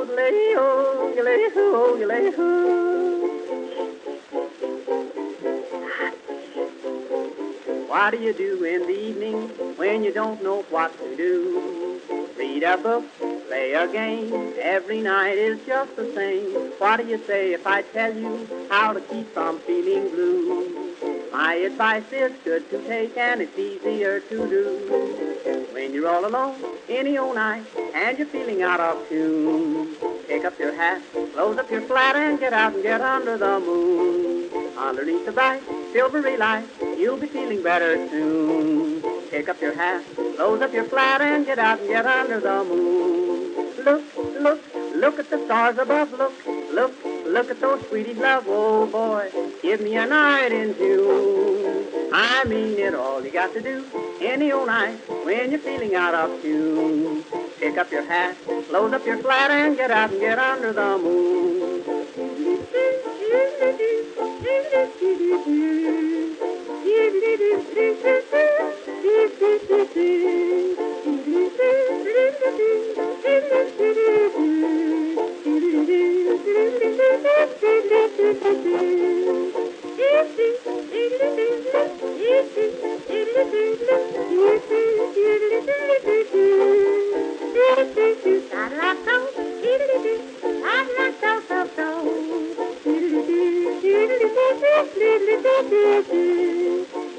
What do you do in the evening when you don't know what to do? Read a book, play a game, every night is just the same. What do you say if I tell you how to keep from feeling blue? My advice is good to take and it's easier to do. When you're all alone, any old night, and you're feeling out of tune, pick up your hat, close up your flat, and get out and get under the moon. Underneath the bright, silvery light, you'll be feeling better soon. Pick up your hat, close up your flat, and get out and get under the moon. Look, look, look at the stars above. Look, look, look at those sweeties love. Oh boy, give me a night in June. I mean it, all you got to do any old night when you're feeling out of tune. Pick up your hat, close up your flat, and get out and get under the moon.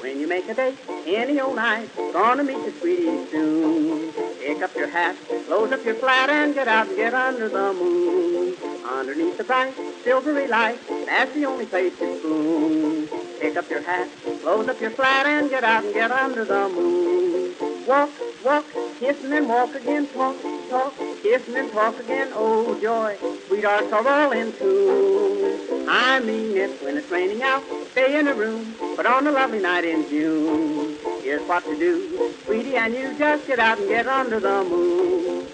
When you make a date any old night, gonna meet your sweetie soon. Pick up your hat, close up your flat, and get out and get under the moon. Underneath the bright, silvery light, that's the only place to spoon. Pick up your hat, close up your flat, and get out and get under the moon. Walk, walk, kissing and walk again, talk, talk, kissing and talk again, oh joy, sweethearts are all in tune. I mean it, when it's raining out, stay in a room, but on a lovely night in June, here's what to do, sweetie, and you just get out and get under the moon.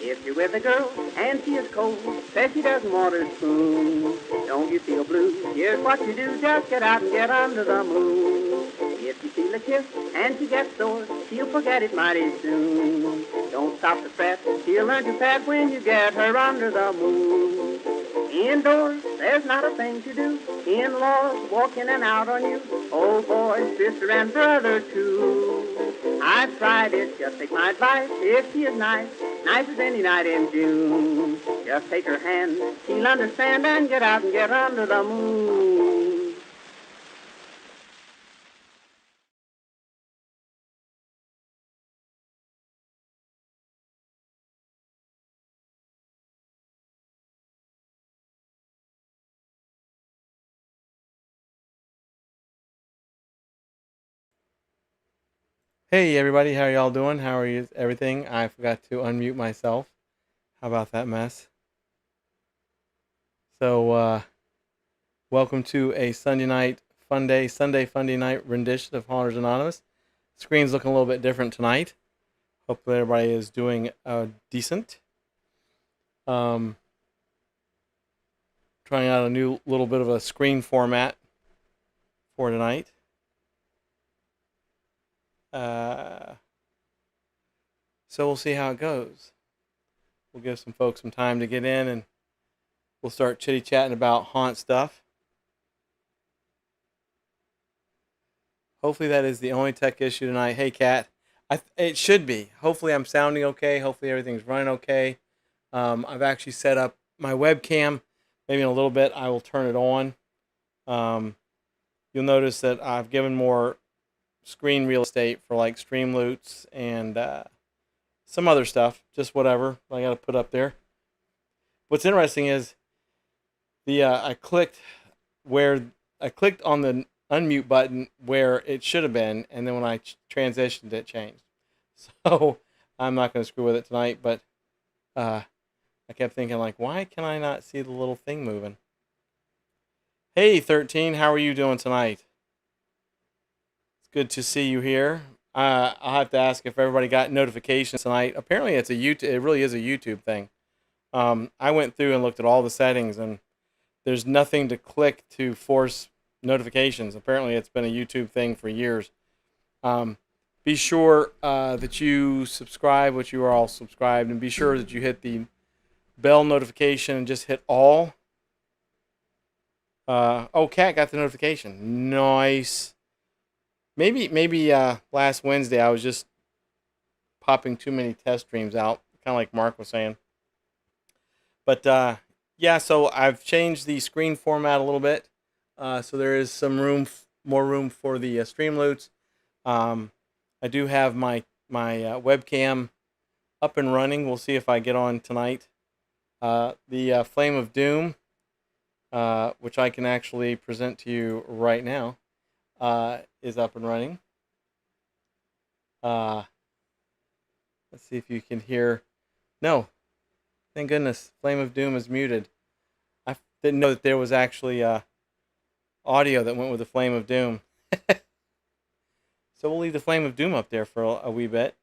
If you're with a girl and she is cold, says she doesn't want her spoon, don't you feel blue? Here's what you do, just get out and get under the moon. If you feel a kiss and she gets sore, she'll forget it mighty soon. Don't stop to fret, she'll learn to pet when you get her under the moon. Indoors, there's not a thing to do. In-laws walk in and out on you. Oh boy, sister and brother too. I've tried it, just take my advice. If she is nice, nice as any night in June, just take her hand, she'll understand, and get out and get under the moon. Hey everybody, how are y'all doing? How are you? Everything? I forgot to unmute myself. How about that mess? So, welcome to a Sunday Funday night rendition of Haunter's Anonymous. Screen's looking a little bit different tonight. Hopefully everybody is doing decent. Trying out a new little bit of a screen format for tonight. So we'll see how it goes. We'll give some folks some time to get in, and we'll start chitty-chatting about haunt stuff. Hopefully that is the only tech issue tonight. Hey, Kat. It should be. Hopefully I'm sounding okay. Hopefully everything's running okay. I've actually set up my webcam. Maybe in a little bit I will turn it on. You'll notice that I've given more screen real estate for like Streamloots and some other stuff, just whatever I got to put up there. What's interesting is I clicked on the unmute button where it should have been, and then when I transitioned, it changed. So I'm not going to screw with it tonight, but I kept thinking, like, why can I not see the little thing moving? Hey, 13, how are you doing tonight? It's good to see you here. I'll have to ask if everybody got notifications tonight. Apparently, it really is a YouTube thing. I went through and looked at all the settings, and there's nothing to click to force notifications. Apparently, it's been a YouTube thing for years. Um, be sure that you subscribe, which you are all subscribed, and be sure that you hit the bell notification and just hit all. Oh, Kat got the notification. Nice. Maybe last Wednesday I was just popping too many test streams out, kind of like Mark was saying. But yeah, so I've changed the screen format a little bit, so there is some more room for the Streamloots. I do have my webcam up and running. We'll see if I get on tonight. The Flame of Doom, which I can actually present to you right now, is up and running. Let's see if you can hear. No, thank goodness, Flame of Doom is muted. I didn't know that there was actually audio that went with the Flame of Doom. So we'll leave the Flame of Doom up there for a wee bit.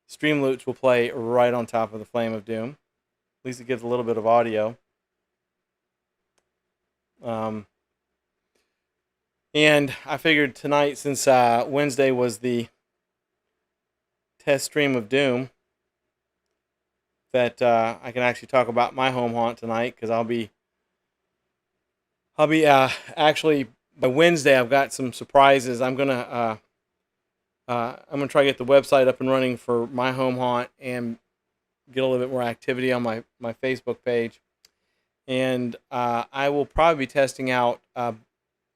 Streamloots will play right on top of the Flame of Doom. At least it gives a little bit of audio. And I figured tonight, since Wednesday was the test stream of Doom, that I can actually talk about my home haunt tonight, because I'll be actually by Wednesday I've got some surprises. I'm gonna try to get the website up and running for my home haunt and get a little bit more activity on my Facebook page. And I will probably be testing out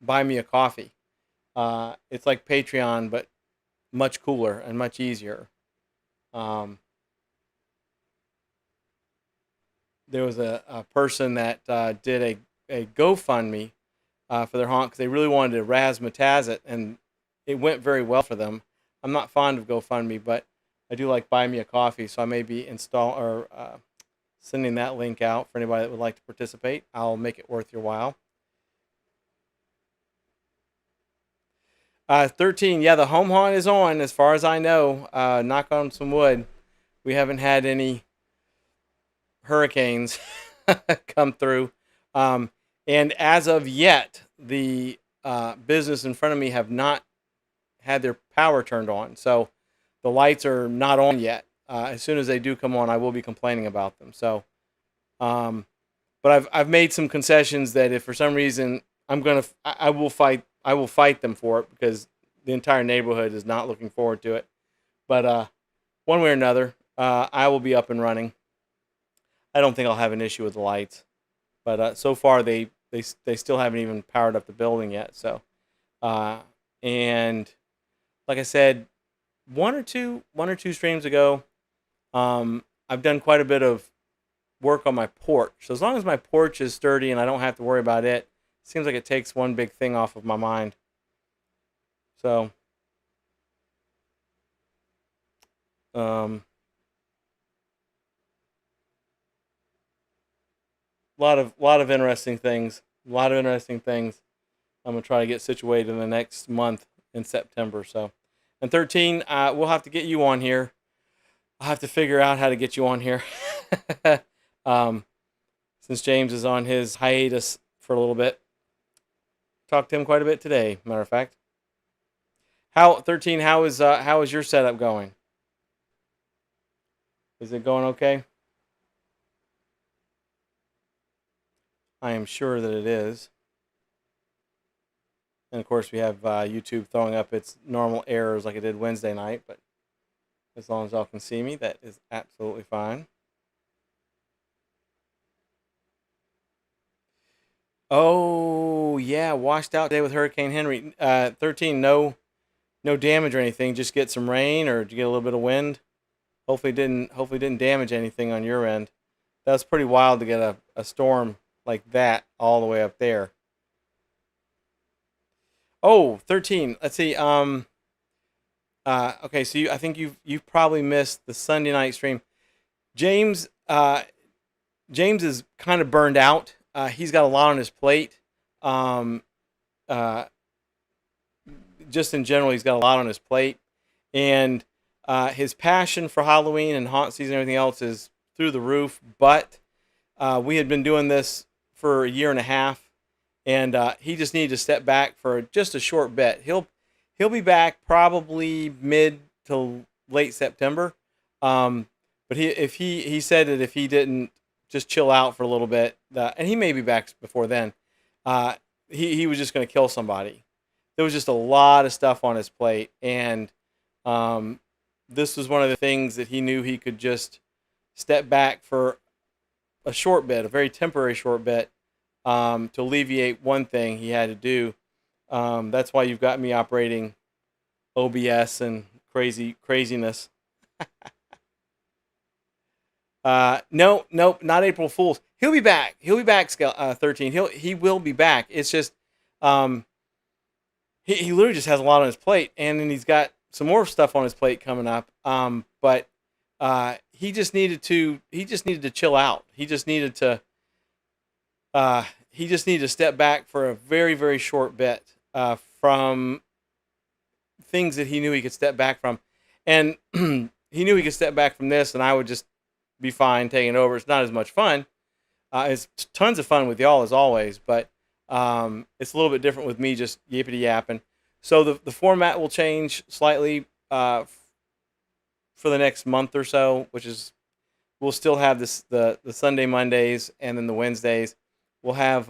Buy Me a Coffee. It's like Patreon, but much cooler and much easier. There was a person that did a GoFundMe for their haunt, because they really wanted to razzmatazz it, and it went very well for them. I'm not fond of GoFundMe, but I do like Buy Me a Coffee, so I may be sending that link out for anybody that would like to participate. I'll make it worth your while. 13, yeah, the home haunt is on, as far as I know. Knock on some wood. We haven't had any hurricanes come through. And as of yet, the business in front of me have not had their power turned on. So the lights are not on yet. As soon as they do come on, I will be complaining about them. So, but I've made some concessions that if for some reason I will fight them for it, because the entire neighborhood is not looking forward to it. But one way or another, I will be up and running. I don't think I'll have an issue with the lights, but so far they still haven't even powered up the building yet. So, and like I said, one or two streams ago, I've done quite a bit of work on my porch. So as long as my porch is sturdy and I don't have to worry about it, seems like it takes one big thing off of my mind. So, a lot of interesting things. A lot of interesting things. I'm gonna try to get situated in the next month in September. So, and 13, we'll have to get you on here. I'll have to figure out how to get you on here. Since James is on his hiatus for a little bit. Talked to him quite a bit today, matter of fact. 13, how is your setup going? Is it going okay? I am sure that it is. And of course, we have YouTube throwing up its normal errors like it did Wednesday night, but as long as y'all can see me, that is absolutely fine. Oh, yeah, washed out day with Hurricane Henry. 13, no damage or anything, just get some rain, or did you get a little bit of wind? Hopefully didn't damage anything on your end. That's pretty wild to get a storm like that all the way up there. Oh, 13. Let's see. Okay, so I think you've probably missed the Sunday night stream. James is kind of burned out. He's got a lot on his plate. Just in general, he's got a lot on his plate, and his passion for Halloween and haunt season and everything else is through the roof. But we had been doing this for a year and a half, and he just needed to step back for just a short bit. He'll be back probably mid to late September. Um, but he said that if he didn't just chill out for a little bit, and he may be back before then, uh, he was just going to kill somebody. There was just a lot of stuff on his plate, and um, this was one of the things that he knew he could just step back for a short bit, a very temporary short bit, to alleviate one thing he had to do. That's why you've got me operating OBS and craziness. No, nope, not April Fools. He'll be back. He'll be back. 13. He will be back. It's just, he literally just has a lot on his plate, and then he's got some more stuff on his plate coming up. But he just needed to chill out. He just needed to step back for a very, very short bit from things that he knew he could step back from, and he knew he could step back from this, and I would just be fine taking it over. It's not as much fun. It's tons of fun with y'all as always, but it's a little bit different with me just yippity yapping. So the format will change slightly for the next month or so, which is we'll still have the Sunday Mondays, and then the Wednesdays we'll have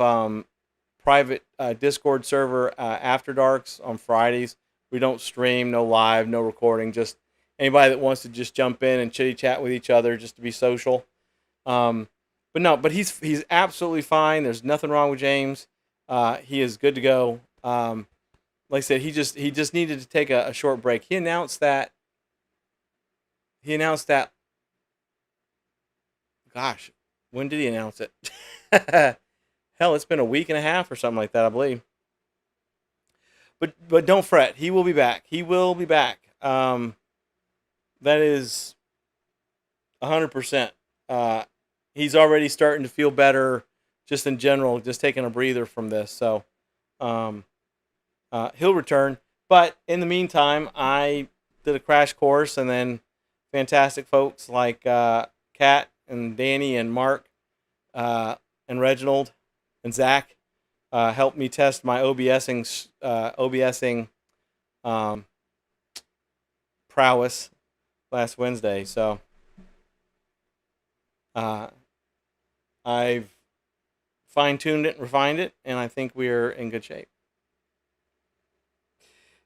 private Discord server after darks on Fridays. We don't stream, no live, no recording, just anybody that wants to just jump in and chitty chat with each other just to be social. But he's absolutely fine. There's nothing wrong with James. He is good to go. Like I said, he just needed to take a short break. He announced that. Gosh, when did he announce it? Hell, it's been a week and a half or something like that, I believe. But don't fret. He will be back. He will be back. That is 100%. He's already starting to feel better, just in general, just taking a breather from this. So he'll return. But in the meantime, I did a crash course, and then fantastic folks like Kat and Danny and Mark and Reginald and Zach helped me test my OBSing prowess last Wednesday. So I've fine-tuned it and refined it, and I think we're in good shape.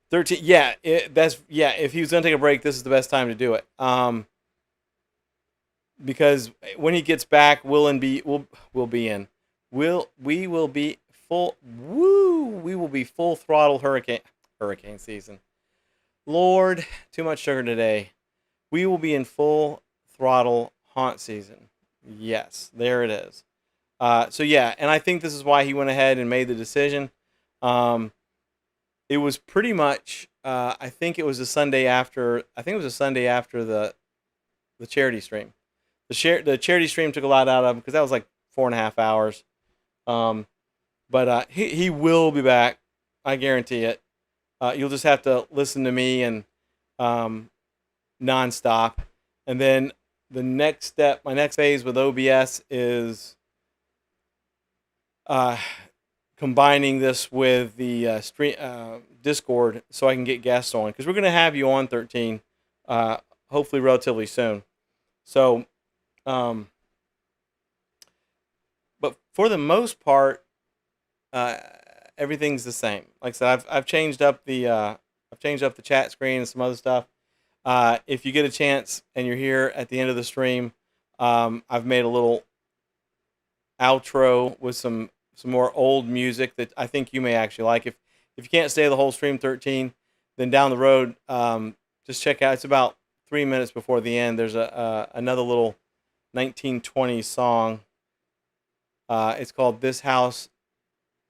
13, yeah, if he was going to take a break, this is the best time to do it. Because when he gets back, we will be full throttle hurricane season. Lord, too much sugar today. We will be in full throttle haunt season. Yes, there it is. So yeah, and I think this is why he went ahead and made the decision. It was pretty much. I think it was a Sunday after. I think it was a Sunday after the charity stream. The charity stream took a lot out of him because that was like 4.5 hours. But he will be back. I guarantee it. You'll just have to listen to me and nonstop. And then the next step, my next phase with OBS is combining this with the Discord so I can get guests on, because we're going to have you on 13 hopefully relatively soon. So but for the most part, everything's the same. Like I said, I've changed up the chat screen and some other stuff. If you get a chance and you're here at the end of the stream, I've made a little outro with some more old music that I think you may actually like. If you can't stay the whole stream 13, then down the road, just check out. It's about 3 minutes before the end. There's another little 1920s song. It's called "This House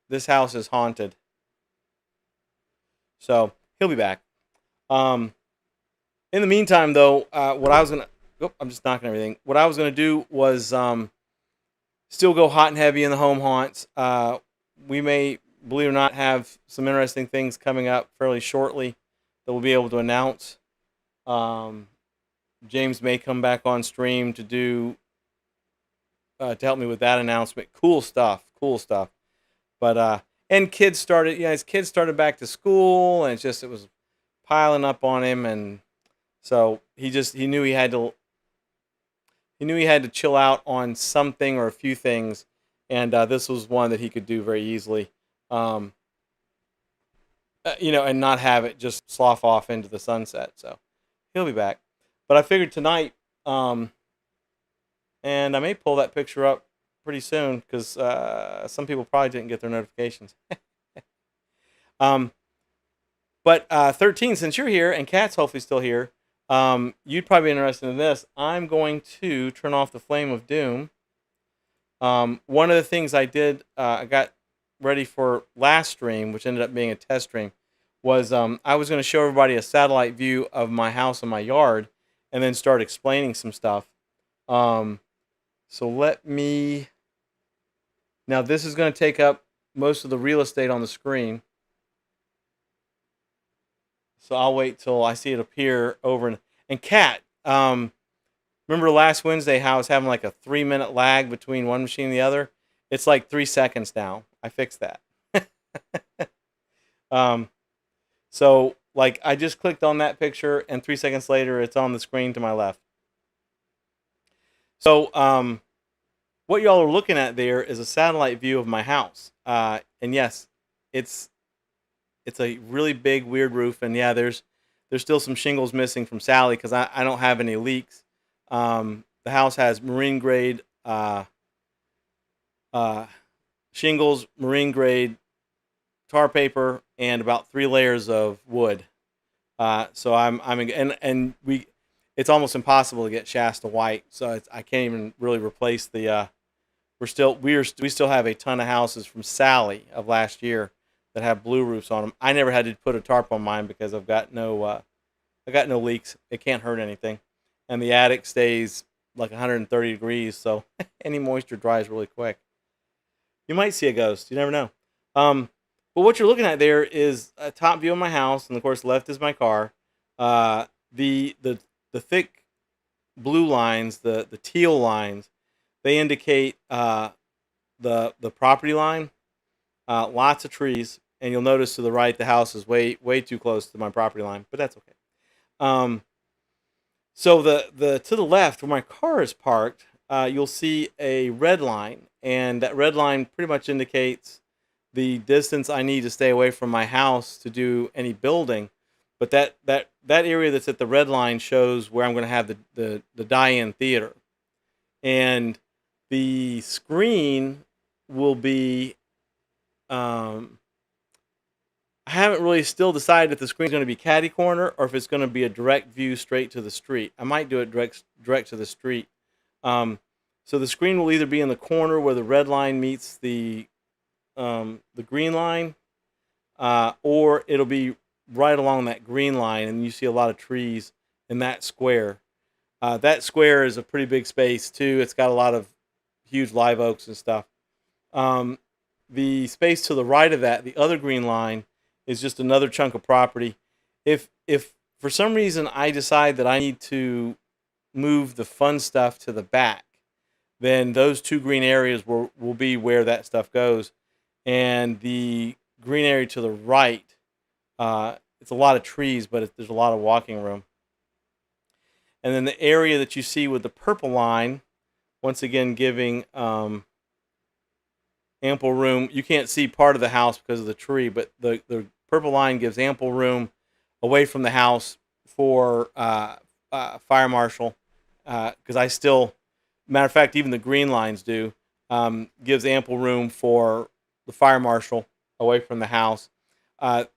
is Haunted." So he'll be back. In the meantime, though, what I was gonna, I'm just knocking everything. What I was gonna do was still go hot and heavy in the home haunts. We may, believe it or not, have some interesting things coming up fairly shortly that we'll be able to announce. James may come back on stream to do to help me with that announcement. Cool stuff. But and kids started, his kids started back to school, and it was piling up on him, and so he knew he had to chill out on something or a few things, and this was one that he could do very easily, um, and not have it just slough off into the sunset. So he'll be back, but I figured tonight, and I may pull that picture up pretty soon because some people probably didn't get their notifications. um, but 13, since you're here and Kat's hopefully still here, you'd probably be interested in this. I'm going to turn off the Flame of Doom. One of the things I did, I got ready for last stream, which ended up being a test stream, was I was going to show everybody a satellite view of my house and my yard, and then start explaining some stuff. So let me. Now this is going to take up most of the real estate on the screen. So I'll wait till I see it appear over. And Kat, remember last Wednesday how I was having like a 3-minute lag between one machine and the other? It's like 3 seconds now. I fixed that. So like I just clicked on that picture, and 3 seconds later it's on the screen to my left. So what y'all are looking at there is a satellite view of my house. And yes, it's a really big, weird roof, and yeah, there's still some shingles missing from Sally because I don't have any leaks. The house has marine grade shingles, marine grade tar paper, and about 3 layers of wood. So it's almost impossible to get Shasta white, so I can't even really replace the. We still have a ton of houses from Sally of last year that have blue roofs on them. I never had to put a tarp on mine because I've got no leaks. It can't hurt anything, and the attic stays like 130 degrees, so any moisture dries really quick. You might see a ghost. You never know. But what you're looking at there is a top view of my house, and of course, left is my car. The thick blue lines, the teal lines, they indicate the property line. Lots of trees, and you'll notice to the right the house is way too close to my property line, but that's okay. So the to the left where my car is parked, you'll see a red line, and that red line pretty much indicates the distance I need to stay away from my house to do any building. But that area that's at the red line shows where I'm going to have the die-in theater, and the screen will be. I haven't really still decided if the screen's going to be catty corner or if it's going to be a direct view straight to the street. I might do it direct to the street. So the screen will either be in the corner where the red line meets the green line, or it'll be right along that green line, and you see a lot of trees in that square. That square is a pretty big space too. It's got a lot of huge live oaks and stuff. The space to the right of that, the other green line, is just another chunk of property. If for some reason I decide that I need to move the fun stuff to the back, then those 2 green areas will be where that stuff goes. And the green area to the right, it's a lot of trees, but there's a lot of walking room. And then the area that you see with the purple line, once again giving ample room. You can't see part of the house because of the tree, but the purple line gives ample room away from the house for fire marshal. Because matter of fact, even the green lines do, gives ample room for the fire marshal away from the house. The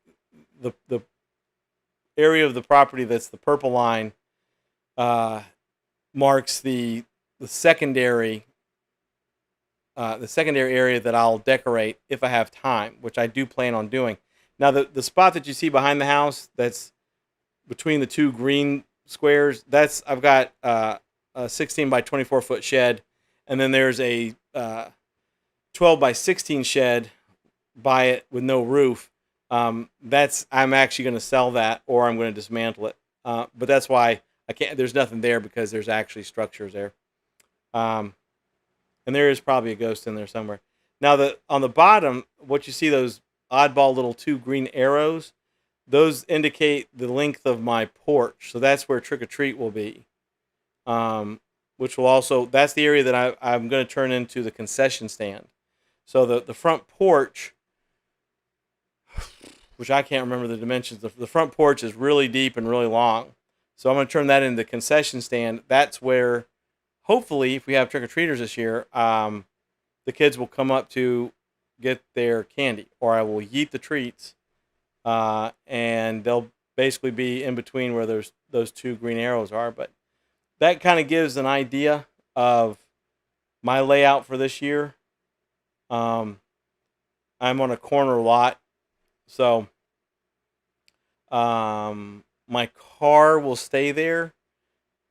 area of the property that's the purple line marks the secondary area that I'll decorate if I have time, which I do plan on doing. Now, the spot that you see behind the house, that's between the 2 green squares, I've got a 16 by 24 foot shed, and then there's a 12 by 16 shed by it with no roof. I'm actually going to sell that, or I'm going to dismantle it. But that's why I can't. There's nothing there because there's actually structures there. And there is probably a ghost in there somewhere. Now, on the bottom, what you see, those oddball little two green arrows, those indicate the length of my porch. So that's where trick or treat will be. Which will also, that's the area that I'm going to turn into the concession stand. So the front porch, which I can't remember the dimensions, the front porch is really deep and really long. So I'm going to turn that into the concession stand. That's where, hopefully, if we have trick or treaters this year, the kids will come up to get their candy, or I will yeet the treats, and they'll basically be in between where those two green arrows are. But that kind of gives an idea of my layout for this year. I'm on a corner lot, so my car will stay there,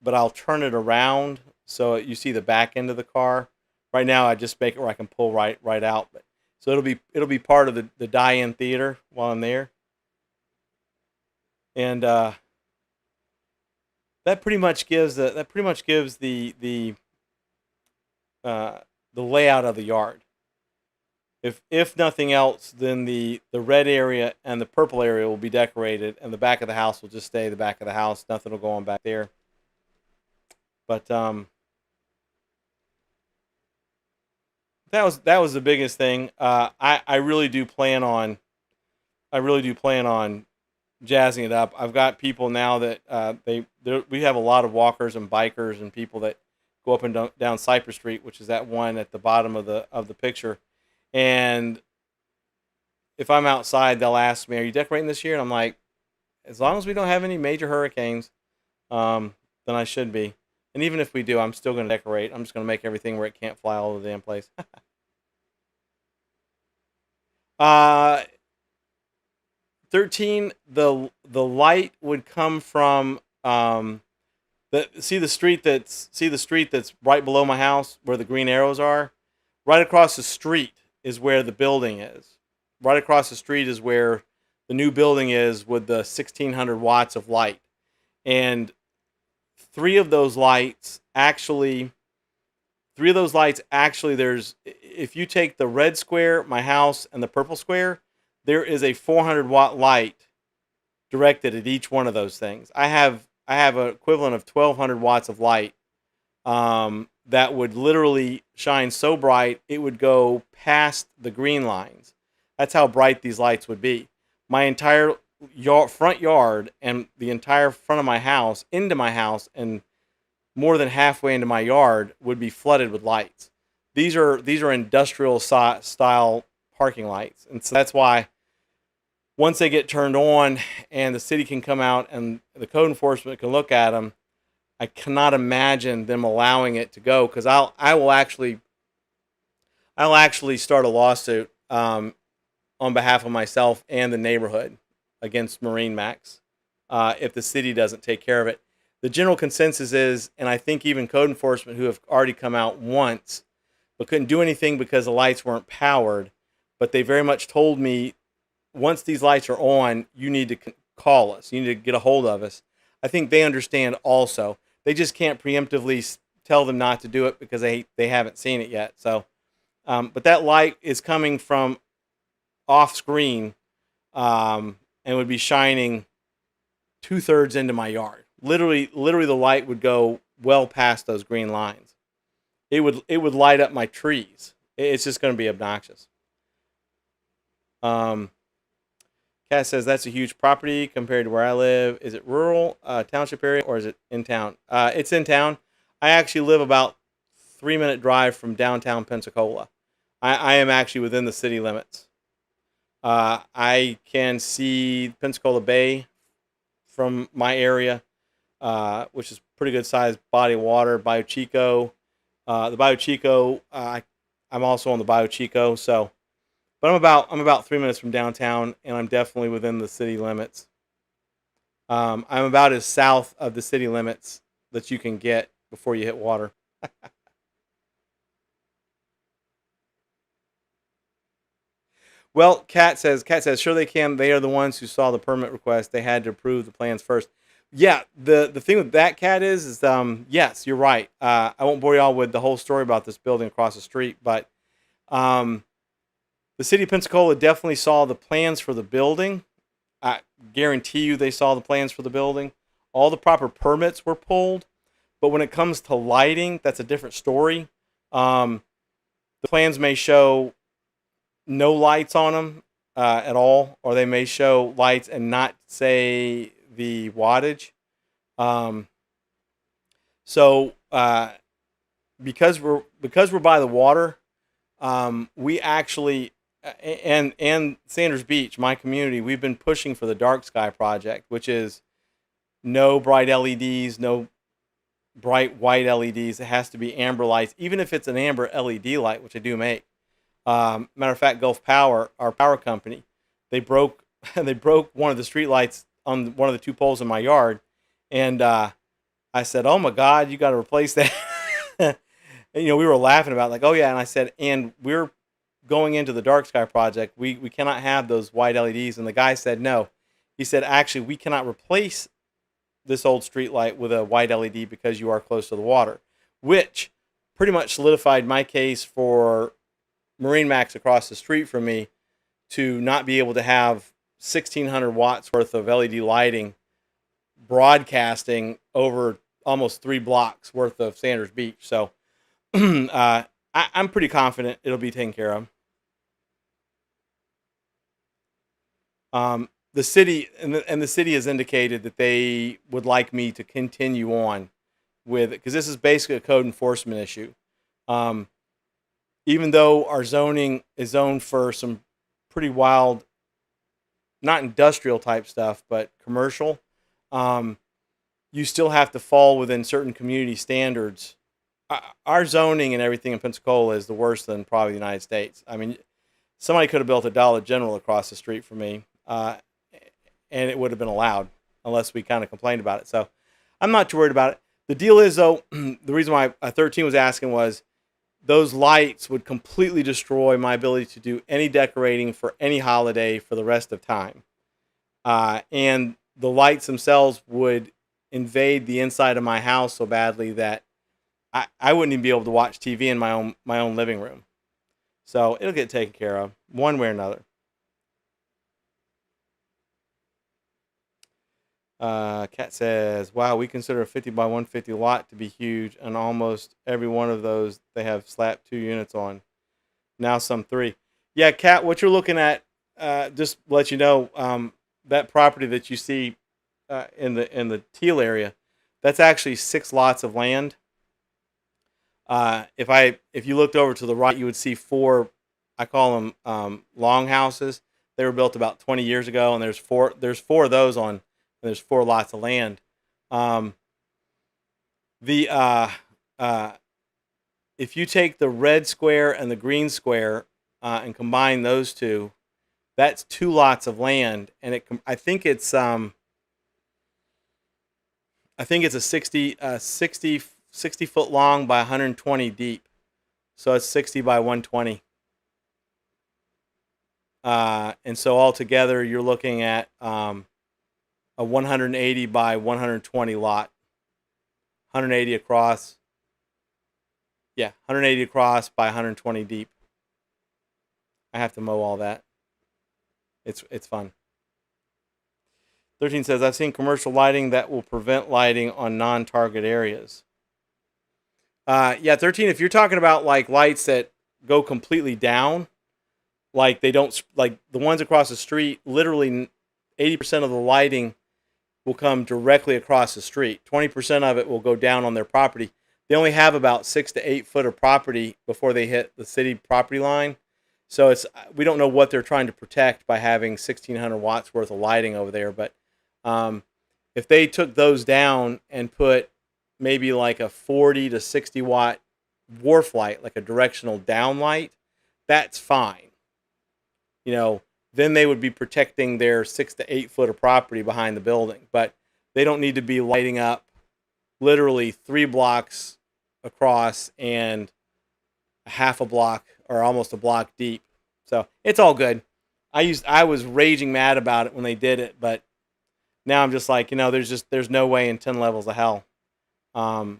but I'll turn it around so you see the back end of the car. Right now, I just make it where I can pull right out. But so it'll be part of the die-in theater while I'm there, and that pretty much gives the layout of the yard. If nothing else, then the red area and the purple area will be decorated, and the back of the house will just stay the back of the house. Nothing will go on back there. But that was the biggest thing. I really do plan on jazzing it up. I've got people now that we have a lot of walkers and bikers and people that go up and down Cypress Street, which is that one at the bottom of the picture. And if I'm outside, they'll ask me, "Are you decorating this year?" And I'm like, "As long as we don't have any major hurricanes, then I should be. And even if we do, I'm still going to decorate. I'm just going to make everything where it can't fly all over the damn place." 13. The light would come from see the street that's right below my house where the green arrows are. Right across the street is where the building is. Right across the street is where the new building is with the 1,600 watts of light. And three of those lights actually, there's, if you take the red square, my house, and the purple square, there is a 400 watt light directed at each one of those things. I have an equivalent of 1,200 watts of light that would literally shine so bright it would go past the green lines. That's how bright these lights would be. My entire front yard and the entire front of my house, into my house, and more than halfway into my yard would be flooded with lights. These are industrial style parking lights, and so that's why once they get turned on and the city can come out and the code enforcement can look at them, I cannot imagine them allowing it to go, because I'll actually start a lawsuit on behalf of myself and the neighborhood against Marine Max if the city doesn't take care of it. The general consensus is, and I think even code enforcement, who have already come out once but couldn't do anything because the lights weren't powered, but they very much told me, once these lights are on, you need to call us. You need to get a hold of us. I think they understand also. They just can't preemptively tell them not to do it because they haven't seen it yet. So, but that light is coming from off screen and would be shining 2/3 into my yard. Literally, the light would go well past those green lines. It would light up my trees. It's just going to be obnoxious. Cass says that's a huge property compared to where I live. Is it rural, township area, or is it in town? It's in town. I actually live about 3-minute drive from downtown Pensacola. I am actually within the city limits. I can see Pensacola Bay from my area, which is pretty good sized body of water. Bayou Chico, the Bayou Chico. I'm also on the Bayou Chico, so. But I'm about 3 minutes from downtown, and I'm definitely within the city limits. I'm about as south of the city limits that you can get before you hit water. Well, Kat says, sure they can. They are the ones who saw the permit request. They had to approve the plans first. Yeah, the thing with that, Kat, is yes, you're right. I won't bore y'all with the whole story about this building across the street, but The city of Pensacola definitely saw the plans for the building. I guarantee you they saw the plans for the building. All the proper permits were pulled. But when it comes to lighting, that's a different story. The plans may show no lights on them at all, or they may show lights and not say the wattage. Um, so because we're by the water, we actually and Sanders Beach, my community, we've been pushing for the Dark Sky Project, which is no bright LEDs, no bright white LEDs. It has to be amber lights, even if it's an amber LED light, which I do make. Matter of fact, Gulf Power, our power company, they broke they broke one of the street lights on one of the two poles in my yard, and I said, "Oh my God, you got to replace that." And, we were laughing about it, like, "Oh yeah," and I said, "And we're going into the Dark Sky Project. We cannot have those white LEDs." And the guy said, "No." He said, "Actually, we cannot replace this old street light with a white LED because you are close to the water," which pretty much solidified my case for Marine Max across the street from me to not be able to have 1,600 watts worth of LED lighting broadcasting over almost 3 blocks worth of Sanders Beach. So I'm pretty confident it'll be taken care of. The city and the city has indicated that they would like me to continue on with it because this is basically a code enforcement issue. Even though our zoning is zoned for some pretty wild, not industrial type stuff, but commercial, you still have to fall within certain community standards. Our zoning and everything in Pensacola is the worst than probably the United States. I mean, somebody could have built a Dollar General across the street from me, and it would have been allowed unless we kind of complained about it. So I'm not too worried about it. The deal is, though, the reason why 13 was asking was those lights would completely destroy my ability to do any decorating for any holiday for the rest of time. And the lights themselves would invade the inside of my house so badly that I wouldn't even be able to watch TV in my own living room. So it'll get taken care of one way or another. Kat says, "Wow, we consider a 50 by 150 lot to be huge, and almost every one of those they have slapped 2 units on. Now some 3." Yeah, Kat, what you're looking at, just to let you know, that property that you see in the teal area, that's actually 6 lots of land. If you looked over to the right, you would see 4. I call them long houses. They were built about 20 years ago, and there's 4 of those on. There's 4 lots of land. If you take the red square and the green square and combine those two, that's 2 lots of land, and I think it's a 60 foot long by 120 deep, so it's 60 by 120. And so altogether, you're looking at a 180 by 120 lot, 180 across. Yeah, 180 across by 120 deep. I have to mow all that. It's fun. 13 says, "I've seen commercial lighting that will prevent lighting on non-target areas." Yeah, 13. If you're talking about like lights that go completely down, like they don't, like the ones across the street, literally 80% of the lighting will come directly across the street. 20% of it will go down on their property. They only have about 6 to 8 foot of property before they hit the city property line. So we don't know what they're trying to protect by having 1,600 watts worth of lighting over there. But if they took those down and put maybe like a 40 to 60 watt wharf light, like a directional down light, that's fine. Then they would be protecting their 6 to 8 foot of property behind the building. But they don't need to be lighting up literally 3 blocks across and a half a block or almost a block deep. So it's all good. I was raging mad about it when they did it, but now I'm just like, there's no way in 10 levels of hell. And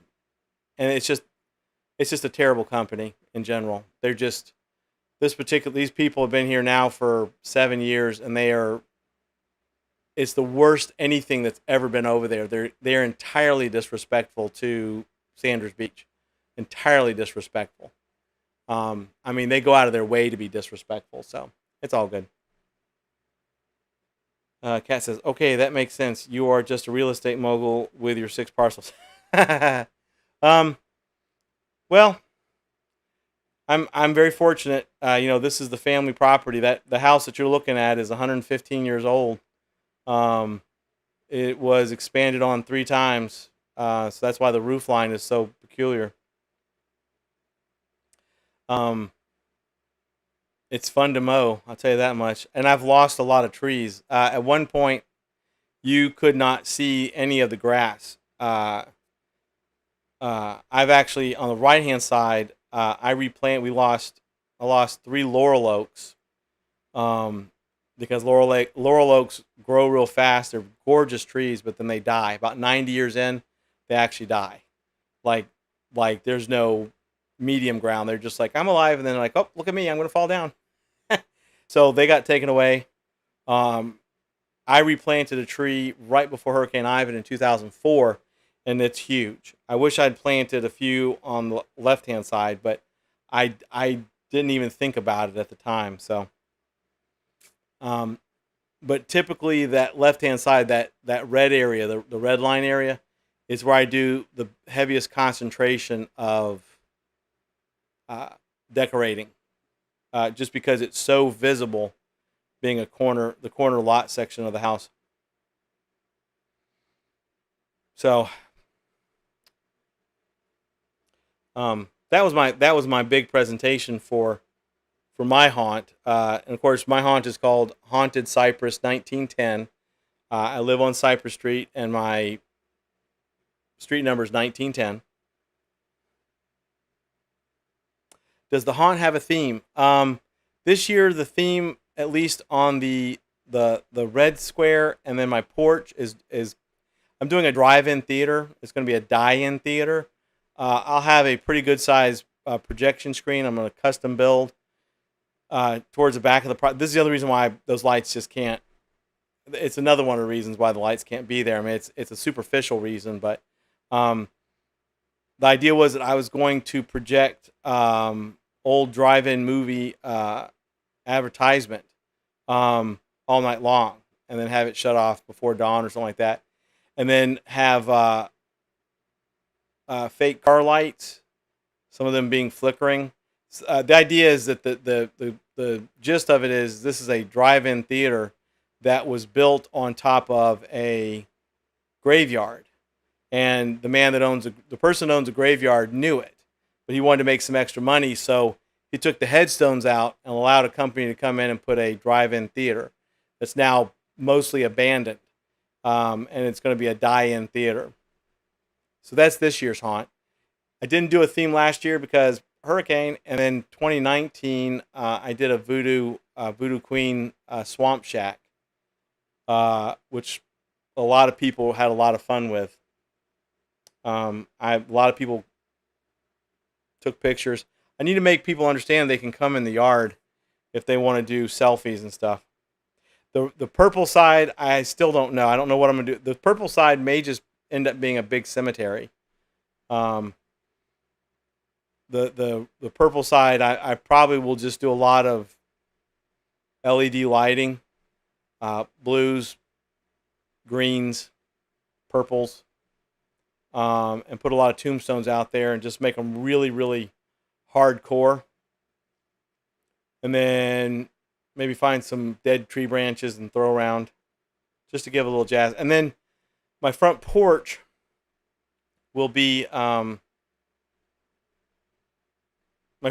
it's just a terrible company in general. They're just these people have been here now for 7 years, and it's the worst anything that's ever been over there. They're entirely disrespectful to Sanders Beach, entirely disrespectful. I mean, they go out of their way to be disrespectful, so it's all good. Kat says, "Okay, that makes sense. You are just a real estate mogul with your 6 parcels." um, well, I'm very fortunate. This is the family property. That the house that you're looking at is 115 years old. Um, it was expanded on 3 times, so that's why the roof line is so peculiar. It's fun to mow, I'll tell you that much. And I've lost a lot of trees. At one point, you could not see any of the grass. I've actually, on the right hand side, I lost 3 laurel oaks, because laurel oaks grow real fast. They're gorgeous trees, but then they die. About 90 years in, they actually die. Like there's no medium ground. They're just like, I'm alive, and then like, oh, look at me, I'm gonna fall down. So they got taken away. I replanted a tree right before Hurricane Ivan in 2004, and it's huge. I wish I'd planted a few on the left-hand side, but I didn't even think about it at the time. So, but typically that left-hand side, that red area, the red line area, is where I do the heaviest concentration of decorating, just because it's so visible, being the corner lot section of the house. So, that was my big presentation for my haunt. And of course, my haunt is called Haunted Cypress 1910. I live on Cypress Street, and my street number is 1910. Does the haunt have a theme? This year, the theme, at least on the red square, and then my porch is I'm doing a drive-in theater. It's going to be a die-in theater. I'll have a pretty good size projection screen. I'm going to custom build towards the back of the. This is the other reason why those lights just can't. It's another one of the reasons why the lights can't be there. I mean, it's a superficial reason, but the idea was that I was going to project old drive-in movie advertisement all night long, and then have it shut off before dawn or something like that, and then have fake car lights, some of them being flickering. The idea is that the gist of it is this is a drive-in theater that was built on top of a graveyard, and the person that owns a graveyard knew it, but he wanted to make some extra money, so he took the headstones out and allowed a company to come in and put a drive-in theater that's now mostly abandoned, and it's going to be a die-in theater. So that's this year's haunt. I didn't do a theme last year because hurricane, and then 2019 I did a voodoo queen swamp shack, which a lot of people had a lot of fun with. A lot of people took pictures. I need to make people understand they can come in the yard if they want to do selfies and stuff. The purple side, I still don't know. I don't know what I'm gonna do. The purple side may just end up being a big cemetery. The purple side, I probably will just do a lot of LED lighting, blues, greens, purples, and put a lot of tombstones out there and just make them really, really hardcore. And then maybe find some dead tree branches and throw around just to give a little jazz. And then my front porch will be, my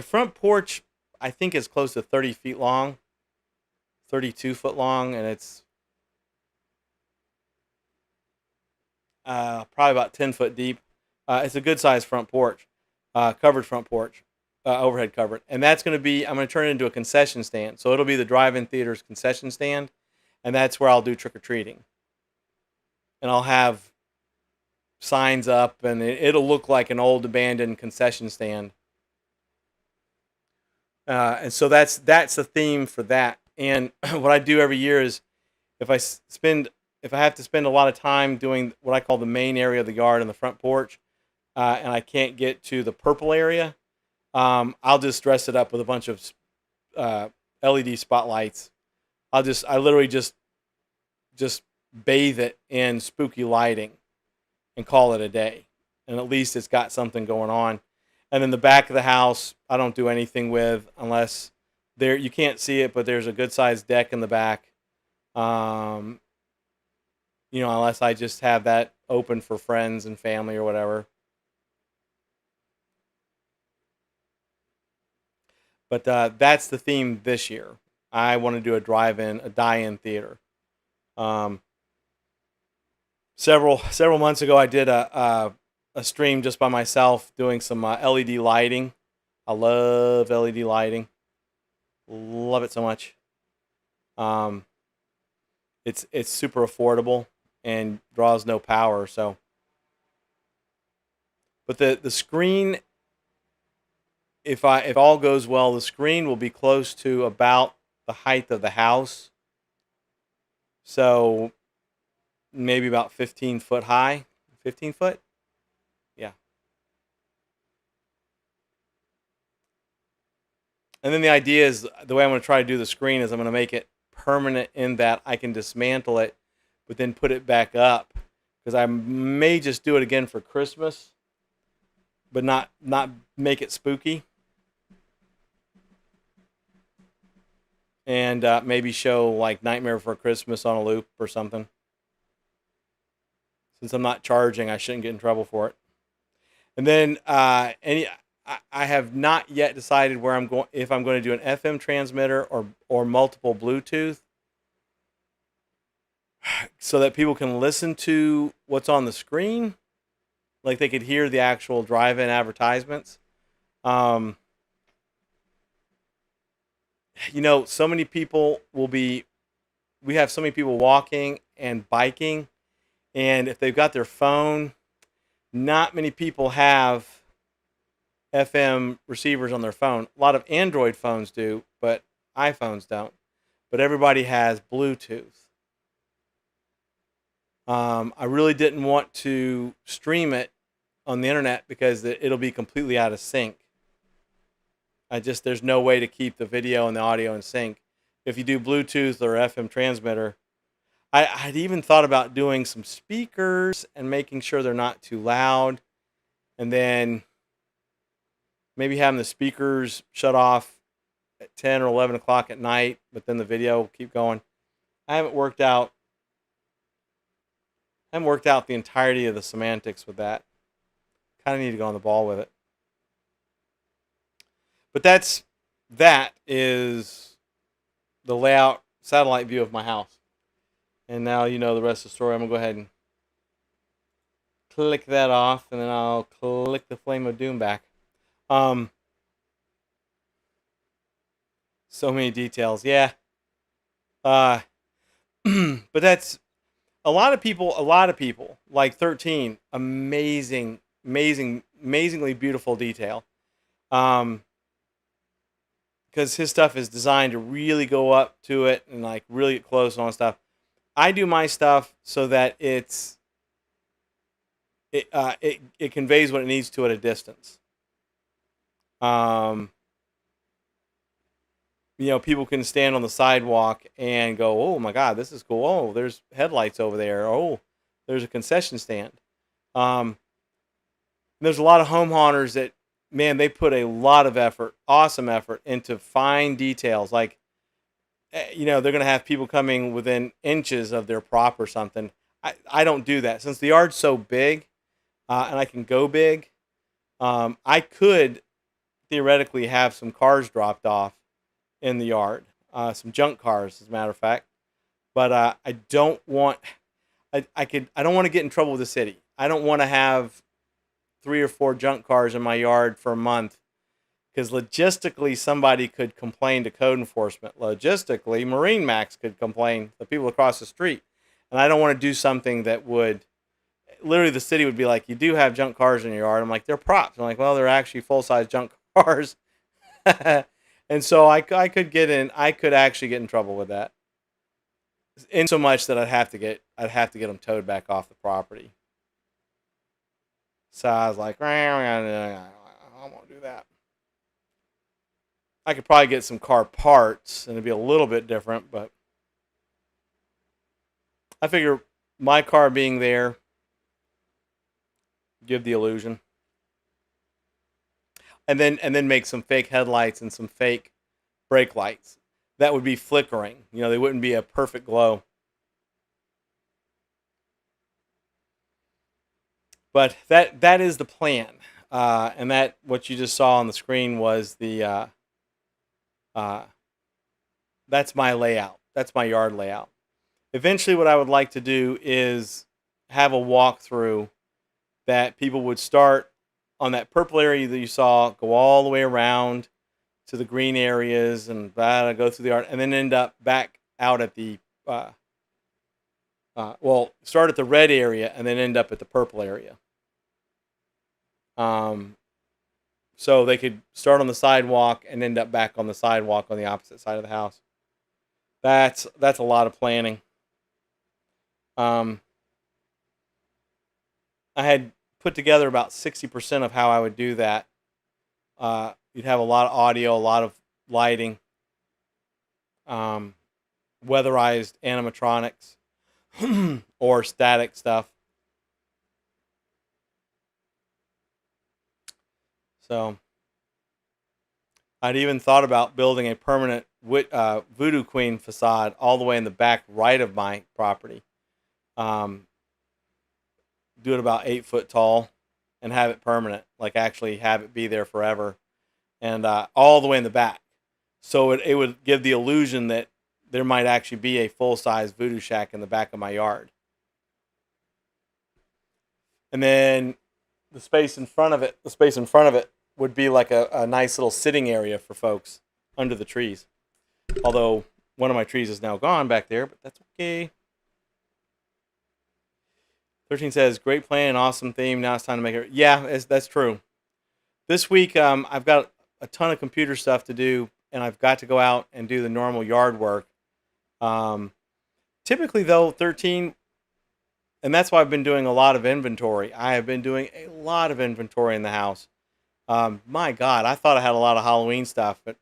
front porch, I think, is close to 30 feet long, 32 foot long, and it's probably about 10 foot deep. It's a good sized front porch, covered front porch, overhead covered. And that's going to be, I'm going to turn it into a concession stand. So it'll be the drive-in theater's concession stand, and that's where I'll do trick-or-treating. And I'll have signs up, and it'll look like an old abandoned concession stand. And so that's the theme for that. And what I do every year is if I spend if I have to spend a lot of time doing what I call the main area of the yard and the front porch, and I can't get to the purple area, I'll just dress it up with a bunch of uh, LED spotlights. I literally just bathe it in spooky lighting and call it a day. And at least it's got something going on. And then the back of the house, I don't do anything with unless there you can't see it, but there's a good sized deck in the back. Um, unless I just have that open for friends and family or whatever. But that's the theme this year. I want to do a die-in theater. Um, several months ago, I did a stream just by myself doing some LED lighting. I love LED lighting. Love it so much. Um, it's super affordable and draws no power. So, but the screen, if all goes well, the screen will be close to about the height of the house. So maybe about 15 foot high. 15 foot? Yeah. And then the idea is the way I'm going to try to do the screen is I'm going to make it permanent in that I can dismantle it, but then put it back up. Because I may just do it again for Christmas, but not make it spooky. And maybe show like Nightmare Before Christmas on a loop or something. Since I'm not charging, I shouldn't get in trouble for it. And then I have not yet decided where I'm going, if I'm going to do an FM transmitter or multiple Bluetooth, so that people can listen to what's on the screen, like they could hear the actual drive-in advertisements. So many people we have so many people walking and biking, and if they've got their phone, not many people have FM receivers on their phone. A lot of Android phones do, but iPhones don't. But everybody has Bluetooth. I really didn't want to stream it on the internet because it'll be completely out of sync. There's no way to keep the video and the audio in sync. If you do Bluetooth or FM transmitter, I'd even thought about doing some speakers and making sure they're not too loud, and then maybe having the speakers shut off at 10 or 11 o'clock at night, but then the video will keep going. I haven't worked out the entirety of the semantics with that. Kind of need to go on the ball with it. But that is the layout satellite view of my house. And now you know the rest of the story. I'm going to go ahead and click that off, and then I'll click the Flame of Doom back. So many details. Yeah. But that's a lot of people, like 13, amazingly beautiful detail. Because his stuff is designed to really go up to it and like really get close on stuff. I do my stuff so that it conveys what it needs to at a distance. People can stand on the sidewalk and go, "Oh my God, this is cool! Oh, there's headlights over there. Oh, there's a concession stand." There's a lot of home haunters that, man, they put a lot of effort, awesome effort, into fine details. Like, they're going to have people coming within inches of their prop or something. I don't do that. Since the yard's so big, and I can go big, I could theoretically have some cars dropped off in the yard, some junk cars, as a matter of fact. But I don't want, I don't want to get in trouble with the city. I don't want to have 3 or 4 junk cars in my yard for a month, because logistically somebody could complain to code enforcement. Logistically, Marine Max could complain, the people across the street. And I don't want to do something that would, literally the city would be like, "You do have junk cars in your yard." I'm like, "They're props." I'm like, "Well, they're actually full-size junk cars." And so I could get in. I could actually get in trouble with that. In so much that I'd have to get them towed back off the property. So I was like, I won't do that. I could probably get some car parts and it'd be a little bit different, but I figure my car being there give the illusion. And then make some fake headlights and some fake brake lights. That would be flickering. They wouldn't be a perfect glow. But that is the plan. And that what you just saw on the screen was the uh, that's my layout. That's my yard layout. Eventually, what I would like to do is have a walkthrough that people would start on that purple area that you saw, go all the way around to the green areas and go through the art, and then end up back out at the start at the red area and then end up at the purple area. So they could start on the sidewalk and end up back on the sidewalk on the opposite side of the house. That's a lot of planning. I had put together about 60% of how I would do that. You'd have a lot of audio, a lot of lighting, weatherized animatronics, or static stuff. So I'd even thought about building a permanent Voodoo Queen facade all the way in the back right of my property. Do it about 8 foot tall and have it permanent, like actually have it be there forever, and all the way in the back. So it would give the illusion that there might actually be a full-size voodoo shack in the back of my yard. And then the space in front of it would be like a nice little sitting area for folks under the trees. Although one of my trees is now gone back there, but that's okay. 13 says, great plan, awesome theme. Now it's time to make it. Yeah, that's true. This week, I've got a ton of computer stuff to do, and I've got to go out and do the normal yard work. Typically, though, 13, and that's why I've been doing a lot of inventory. I have been doing a lot of inventory in the house. My God, I thought I had a lot of Halloween stuff, but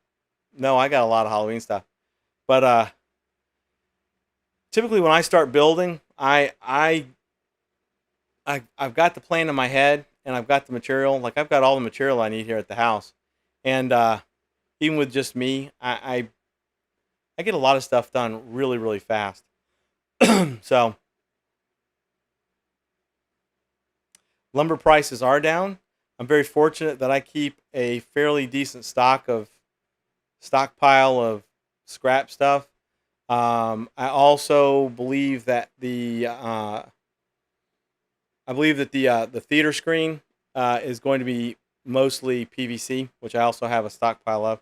no, I got a lot of Halloween stuff. But typically, when I start building, I've got the plan in my head, and I've got the material. Like, I've got all the material I need here at the house, and even with just me, I get a lot of stuff done really, really fast. So lumber prices are down. I'm very fortunate that I keep a fairly decent stockpile of scrap stuff. I also believe that the theater screen is going to be mostly PVC, which I also have a stockpile of.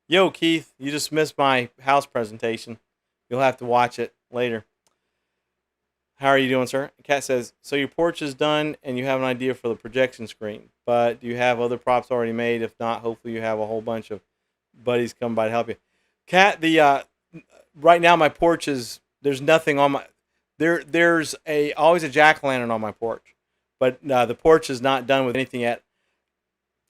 Yo, Keith, you just missed my house presentation. You'll have to watch it later. How are you doing, sir? Kat says, so your porch is done and you have an idea for the projection screen, but do you have other props already made? If not, hopefully you have a whole bunch of buddies come by to help you. Kat, right now my porch there's nothing on my, there's always a jack-o'-lantern on my porch, but the porch is not done with anything yet.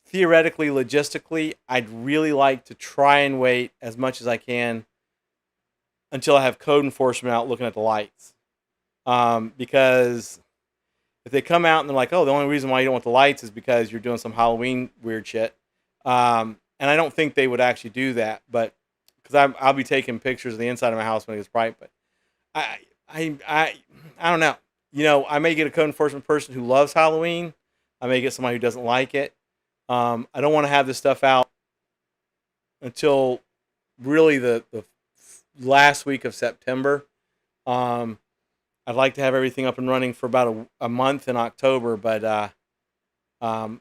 Theoretically, logistically, I'd really like to try and wait as much as I can until I have code enforcement out looking at the lights. Because if they come out and they're like, oh, the only reason why you don't want the lights is because you're doing some Halloween weird shit. And I don't think they would actually do that, but because I'll be taking pictures of the inside of my house when it gets bright. But I don't know. I may get a code enforcement person who loves Halloween. I may get somebody who doesn't like it. I don't want to have this stuff out until really the last week of September. I'd like to have everything up and running for about a month in October, but like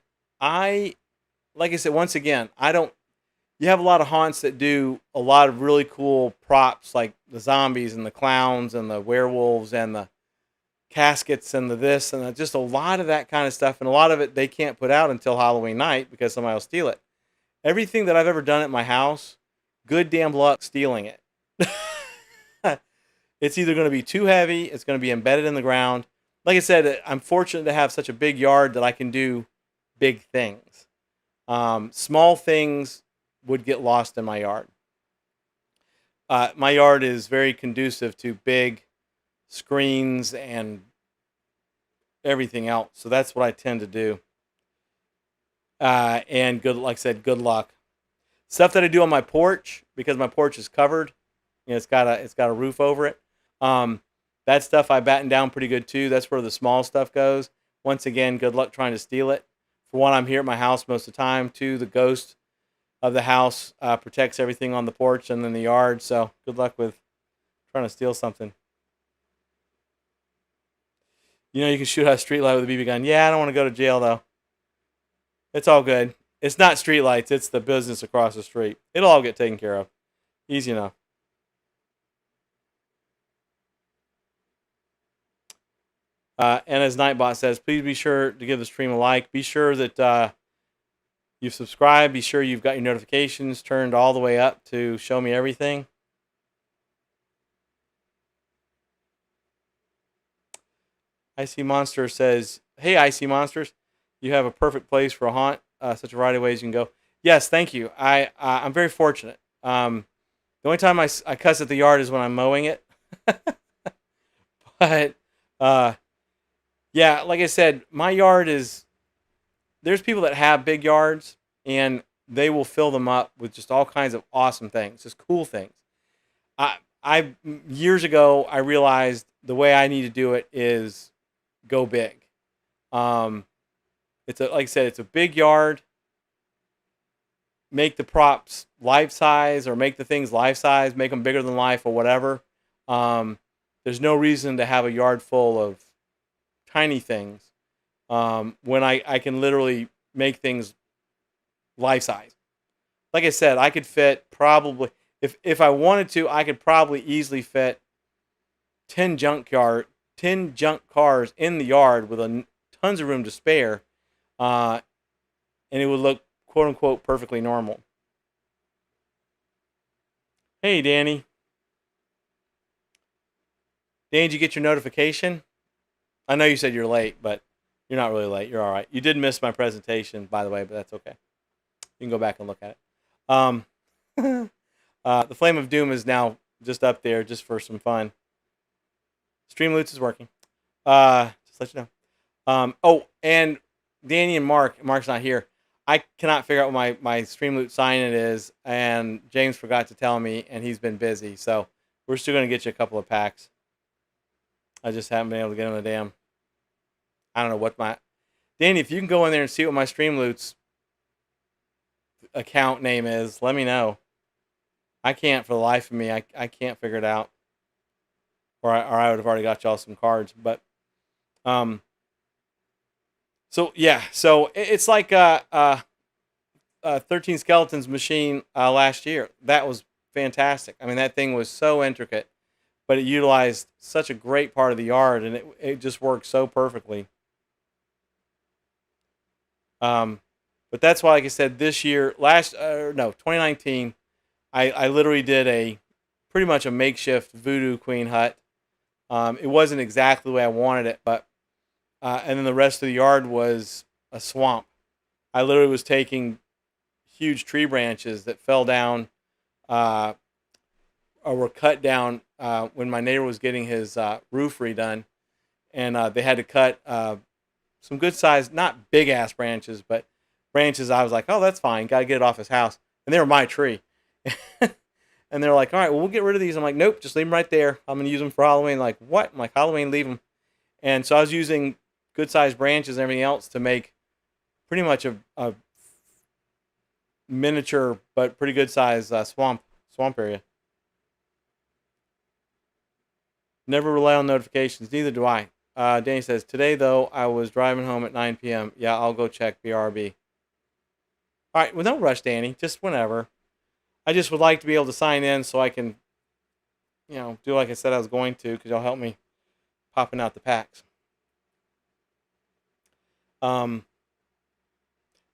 I said, once again, you have a lot of haunts that do a lot of really cool props, like the zombies and the clowns and the werewolves and the caskets and the this and just a lot of that kind of stuff. And a lot of it they can't put out until Halloween night because somebody will steal it. Everything that I've ever done at my house good damn luck stealing it. It's either going to be too heavy, it's going to be embedded in the ground. Like I said, I'm fortunate to have such a big yard that I can do big things. Small things would get lost in my yard. My yard is very conducive to big screens and everything else, so that's what I tend to do. And good, like I said, good luck. Stuff that I do on my porch, because my porch is covered. It's got a roof over it. Um, that stuff I batten down pretty good too. That's where the small stuff goes. Once again, good luck trying to steal it. For one, I'm here at my house most of the time. Two, the ghost of the house protects everything on the porch and in the yard. So good luck with trying to steal something. You can shoot out a street light with a BB gun. Yeah, I don't want to go to jail though. It's all good. It's not street lights. It's the business across the street. It'll all get taken care of. Easy enough. And as Nightbot says, please be sure to give the stream a like. Be sure that you've subscribed. Be sure you've got your notifications turned all the way up to show me everything. Icy Monster says, hey, Icy Monsters, you have a perfect place for a haunt. Such a variety of ways you can go. Yes, thank you. I'm very fortunate. The only time I cuss at the yard is when I'm mowing it. But yeah, like I said, my yard is, there's people that have big yards and they will fill them up with just all kinds of awesome things, just cool things. I years ago I realized the way I need to do it is go big. Like I said, it's a big yard. Make the props life size, or make the things life size, make them bigger than life or whatever. There's no reason to have a yard full of tiny things when I can literally make things life size. Like I said, I could fit probably, if I wanted to, I could probably easily fit 10 junk cars in the yard with tons of room to spare, and it would look quote unquote perfectly normal. Hey, Danny. Danny, did you get your notification? I know you said you're late, but you're not really late. You're all right. You did miss my presentation, by the way, but that's okay. You can go back and look at it. The Flame of Doom is now just up there just for some fun. Streamloots is working. Just let you know. Oh, and Danny and Mark's not here. I cannot figure out what my Streamloot sign-in is, and James forgot to tell me, and he's been busy. So we're still going to get you a couple of packs. I just haven't been able to get on the I don't know what Danny, if you can go in there and see what my Streamloots account name is, let me know. I can't for the life of me. I can't figure it out. Or I would have already got y'all some cards. But so yeah, so it's like 13 Skeletons machine last year. That was fantastic. I mean, that thing was so intricate, but it utilized such a great part of the yard, and it just worked so perfectly. But that's why, like I said, this year, 2019, I literally did pretty much a makeshift Voodoo Queen hut. It wasn't exactly the way I wanted it, but and then the rest of the yard was a swamp. I literally was taking huge tree branches that fell down or were cut down when my neighbor was getting his roof redone, and they had to cut some good sized, not big ass branches, but branches I was like, oh, that's fine, got to get it off his house, and they were my tree. And they're like, all right, well, we'll get rid of these. I'm like, nope, just leave them right there. I'm going to use them for Halloween. Like, what? I'm like, Halloween, leave them. And so I was using good sized branches and everything else to make pretty much a miniature but pretty good sized swamp area. Never rely on notifications. Neither do I. Danny says, today, though, I was driving home at 9 p.m. Yeah, I'll go check BRB. All right, well, don't rush, Danny. Just whenever. I just would like to be able to sign in so I can, do like I said I was going to, because y'all help me popping out the packs. And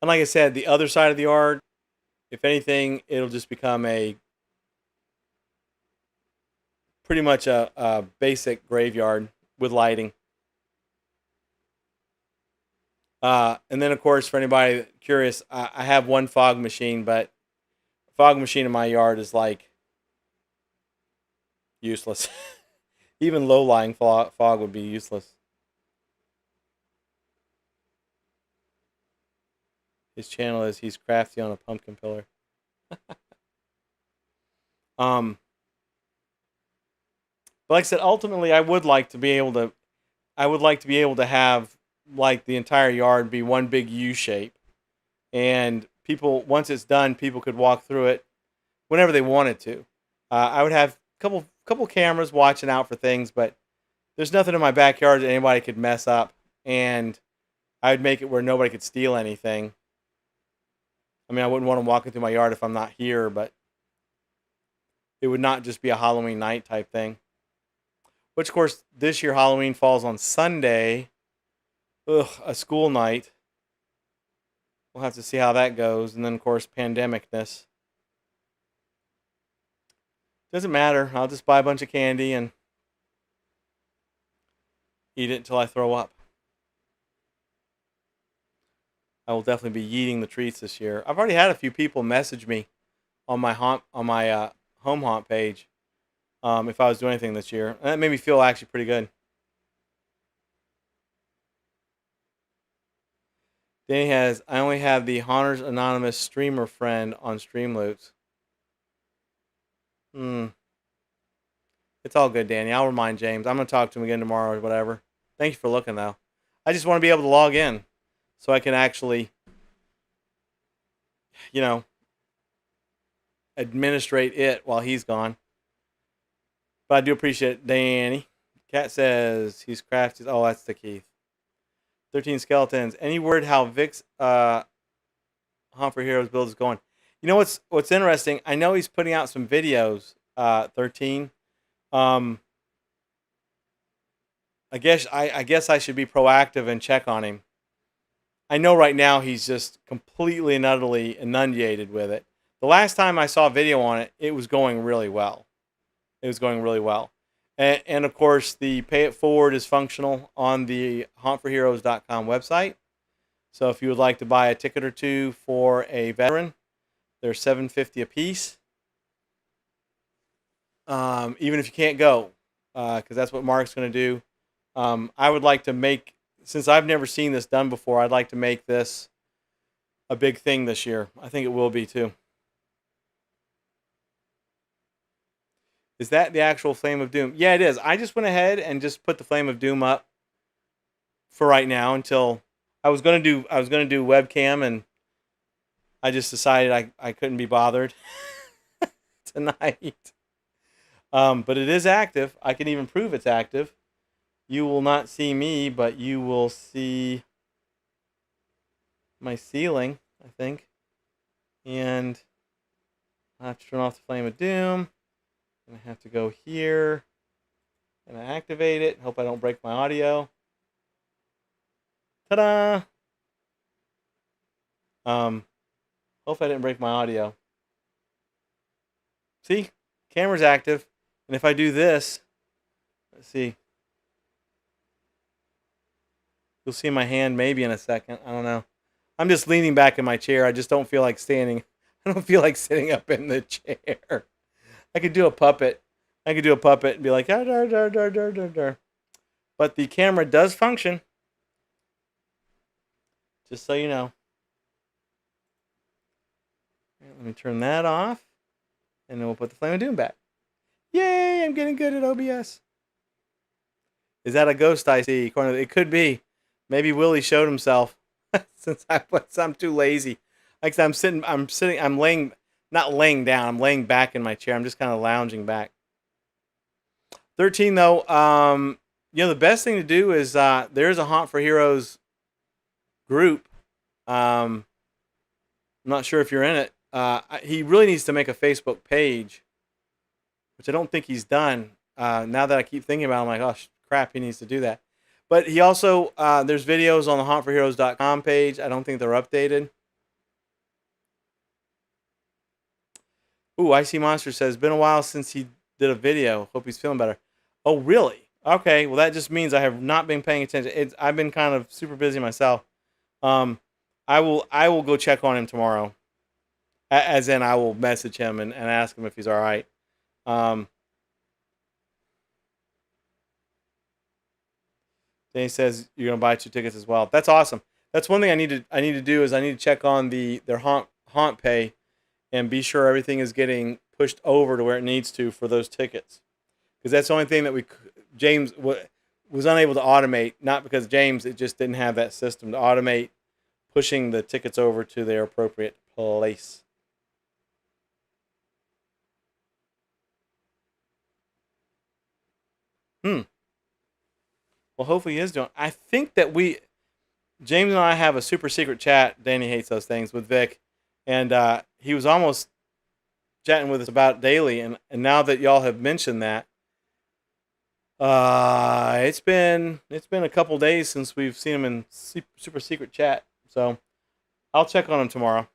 like I said, the other side of the yard, if anything, it'll just become a pretty much a basic graveyard with lighting. And then, of course, for anybody curious, I have one fog machine, but fog machine in my yard is like useless. Even low-lying fog would be useless. His channel is He's Crafty on a Pumpkin Pillar. um, but like I said, ultimately, I would like to be able to. I would like to be able to have like the entire yard be one big U shape, and people once it's done, people could walk through it whenever they wanted to. I would have a couple cameras watching out for things, but there's nothing in my backyard that anybody could mess up, and I'd make it where nobody could steal anything. I mean, I wouldn't want them walking through my yard if I'm not here, but it would not just be a Halloween night type thing. Which, of course, this year Halloween falls on Sunday. Ugh, a school night. We'll have to see how that goes. And then, of course, pandemicness. Doesn't matter. I'll just buy a bunch of candy and eat it until I throw up. I will definitely be eating the treats this year. I've already had a few people message me on my home haunt page if I was doing anything this year. And that made me feel actually pretty good. Danny has, I only have the Haunters Anonymous streamer friend on Streamloots. It's all good, Danny. I'll remind James. I'm going to talk to him again tomorrow or whatever. Thank you for looking, though. I just want to be able to log in so I can actually, administrate it while he's gone. But I do appreciate it, Danny. Cat says he's crafty. Oh, that's the Keith. 13 skeletons. Any word how Vic's Hunt for Heroes build is going? You know what's interesting? I know he's putting out some videos. 13. I guess I should be proactive and check on him. I know right now he's just completely and utterly inundated with it. The last time I saw a video on it, it was going really well. And of course, the Pay It Forward is functional on the huntforheroes.com website. So if you would like to buy a ticket or two for a veteran, they're $7.50 a piece. Even if you can't go, because that's what Mark's going to do. I would like to make, since I've never seen this done before, I'd like to make this a big thing this year. I think it will be too. Is that the actual Flame of Doom? Yeah, it is. I just went ahead and just put the Flame of Doom up for right now until I was gonna do webcam, and I just decided I couldn't be bothered tonight. But it is active. I can even prove it's active. You will not see me, but you will see my ceiling, I think. And I have to turn off the Flame of Doom. And I have to go here and I activate it. Hope I don't break my audio. Ta-da! Hope I didn't break my audio. See? Camera's active. And if I do this, let's see. You'll see my hand maybe in a second. I don't know. I'm just leaning back in my chair. I just don't feel like standing. I don't feel like sitting up in the chair. I could do a puppet. And be like, dar, dar, dar, dar, dar, dar, dar. But the camera does function. Just so you know. Let me turn that off. And then we'll put the Flame of Doom back. Yay, I'm getting good at OBS. Is that a ghost I see? It could be. Maybe Willie showed himself. Since I'm too lazy. Like I'm laying, not laying down, I'm laying back in my chair. I'm just kind of lounging back. 13 though, the best thing to do is there's a Hunt for Heroes group. I'm not sure if you're in it. He really needs to make a Facebook page, which I don't think he's done. Now that I keep thinking about it, I'm like, oh crap, he needs to do that. But he also, there's videos on the huntforheroes.com page. I don't think they're updated. Ooh, Icy Monster says, been a while since he did a video. Hope he's feeling better. Oh, really? Okay. Well, that just means I have not been paying attention. I've been kind of super busy myself. Um, I will go check on him tomorrow. As in, I will message him and ask him if he's all right. Um, then he says you're gonna buy 2 tickets as well. That's awesome. That's one thing I need to do is I need to check on their haunt pay and be sure everything is getting pushed over to where it needs to for those tickets. Because that's the only thing that James was unable to automate. Not because James, it just didn't have that system to automate pushing the tickets over to their appropriate place. Hmm. Well, hopefully he is doing. I think that James and I have a super secret chat. Danny hates those things with Vic, and he was almost chatting with us about it daily. And now that y'all have mentioned that, it's been a couple days since we've seen him in super secret chat. So I'll check on him tomorrow.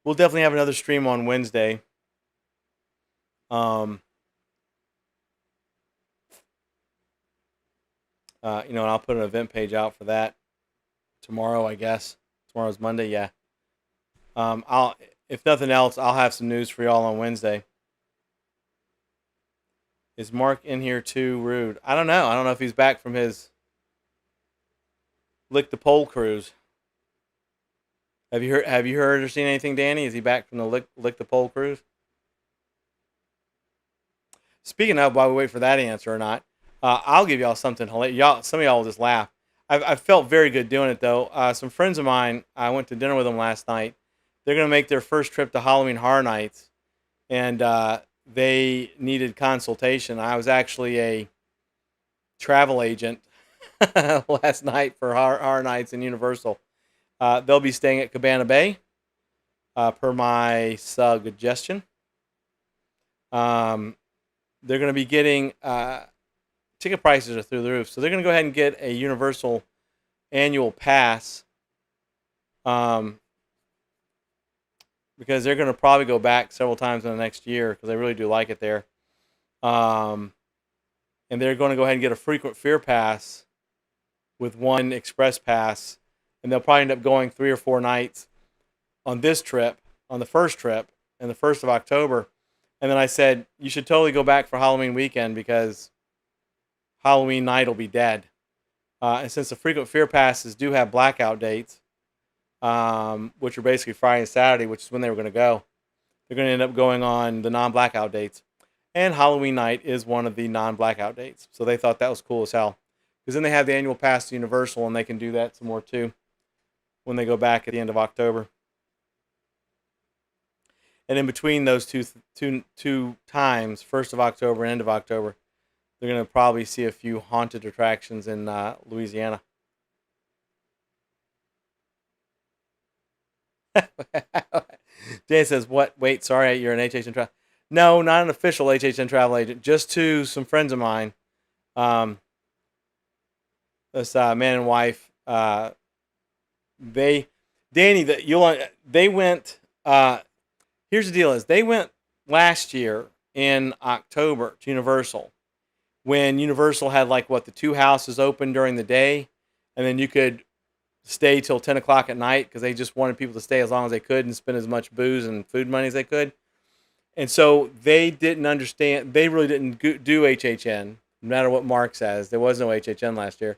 We'll definitely have another stream on Wednesday. Um, and I'll put an event page out for that tomorrow. I guess tomorrow's Monday. Yeah. I'll if nothing else, I'll have some news for y'all on Wednesday. Is Mark in here too? Rude. I don't know. I don't know if he's back from his lick the pole cruise. Have you heard or seen anything, Danny? Is he back from the lick the pole cruise? Speaking of, while we wait for that answer or not, I'll give y'all something hilarious. Some of y'all will just laugh. I've felt very good doing it though. Some friends of mine, I went to dinner with them last night. They're gonna make their first trip to Halloween Horror Nights, and they needed consultation. I was actually a travel agent last night for Horror Nights in Universal. They'll be staying at Cabana Bay, per my suggestion. Um, they're going to be getting ticket prices are through the roof, so they're going to go ahead and get a Universal annual pass, because they're going to probably go back several times in the next year because they really do like it there. And they're going to go ahead and get a frequent fear pass with one express pass, and they'll probably end up going 3 or 4 nights on this trip, on the first trip, and the 1st of October. And then I said, you should totally go back for Halloween weekend because Halloween night will be dead. And since the frequent fear passes do have blackout dates, which are basically Friday and Saturday, which is when they were going to go, they're going to end up going on the non-blackout dates. And Halloween night is one of the non-blackout dates. So they thought that was cool as hell. Because then they have the annual pass to Universal, and they can do that some more too when they go back at the end of October. And in between those two times, 1st of October and end of October, they're going to probably see a few haunted attractions in Louisiana. Jay says, what? Wait, sorry, you're an HHN travel. No, not an official HHN travel agent. Just to some friends of mine. This man and wife. They went. Here's the deal: is they went last year in October to Universal, when Universal had the 2 houses open during the day, and then you could stay till 10 o'clock at night because they just wanted people to stay as long as they could and spend as much booze and food money as they could. And so they didn't understand. They really didn't do HHN, no matter what Mark says. There was no HHN last year.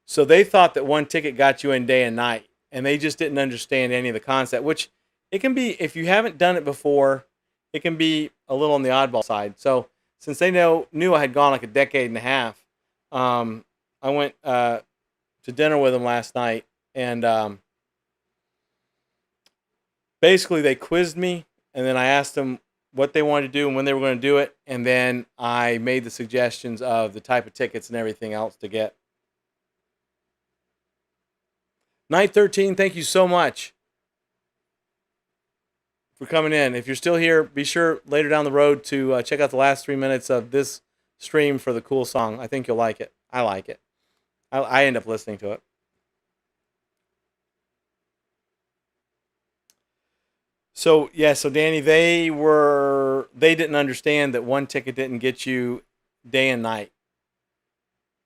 So they thought that one ticket got you in day and night, and they just didn't understand any of the concept, which it can be, if you haven't done it before, it can be a little on the oddball side. So since they knew I had gone like a decade and a half, I went to dinner with them last night, and basically they quizzed me, and then I asked them what they wanted to do and when they were going to do it, and then I made the suggestions of the type of tickets and everything else to get. Night 13, thank you so much for coming in. If you're still here, be sure later down the road to check out the last 3 minutes of this stream for the cool song. I think you'll like it. I like it. I end up listening to it. So Danny, they didn't understand that one ticket didn't get you day and night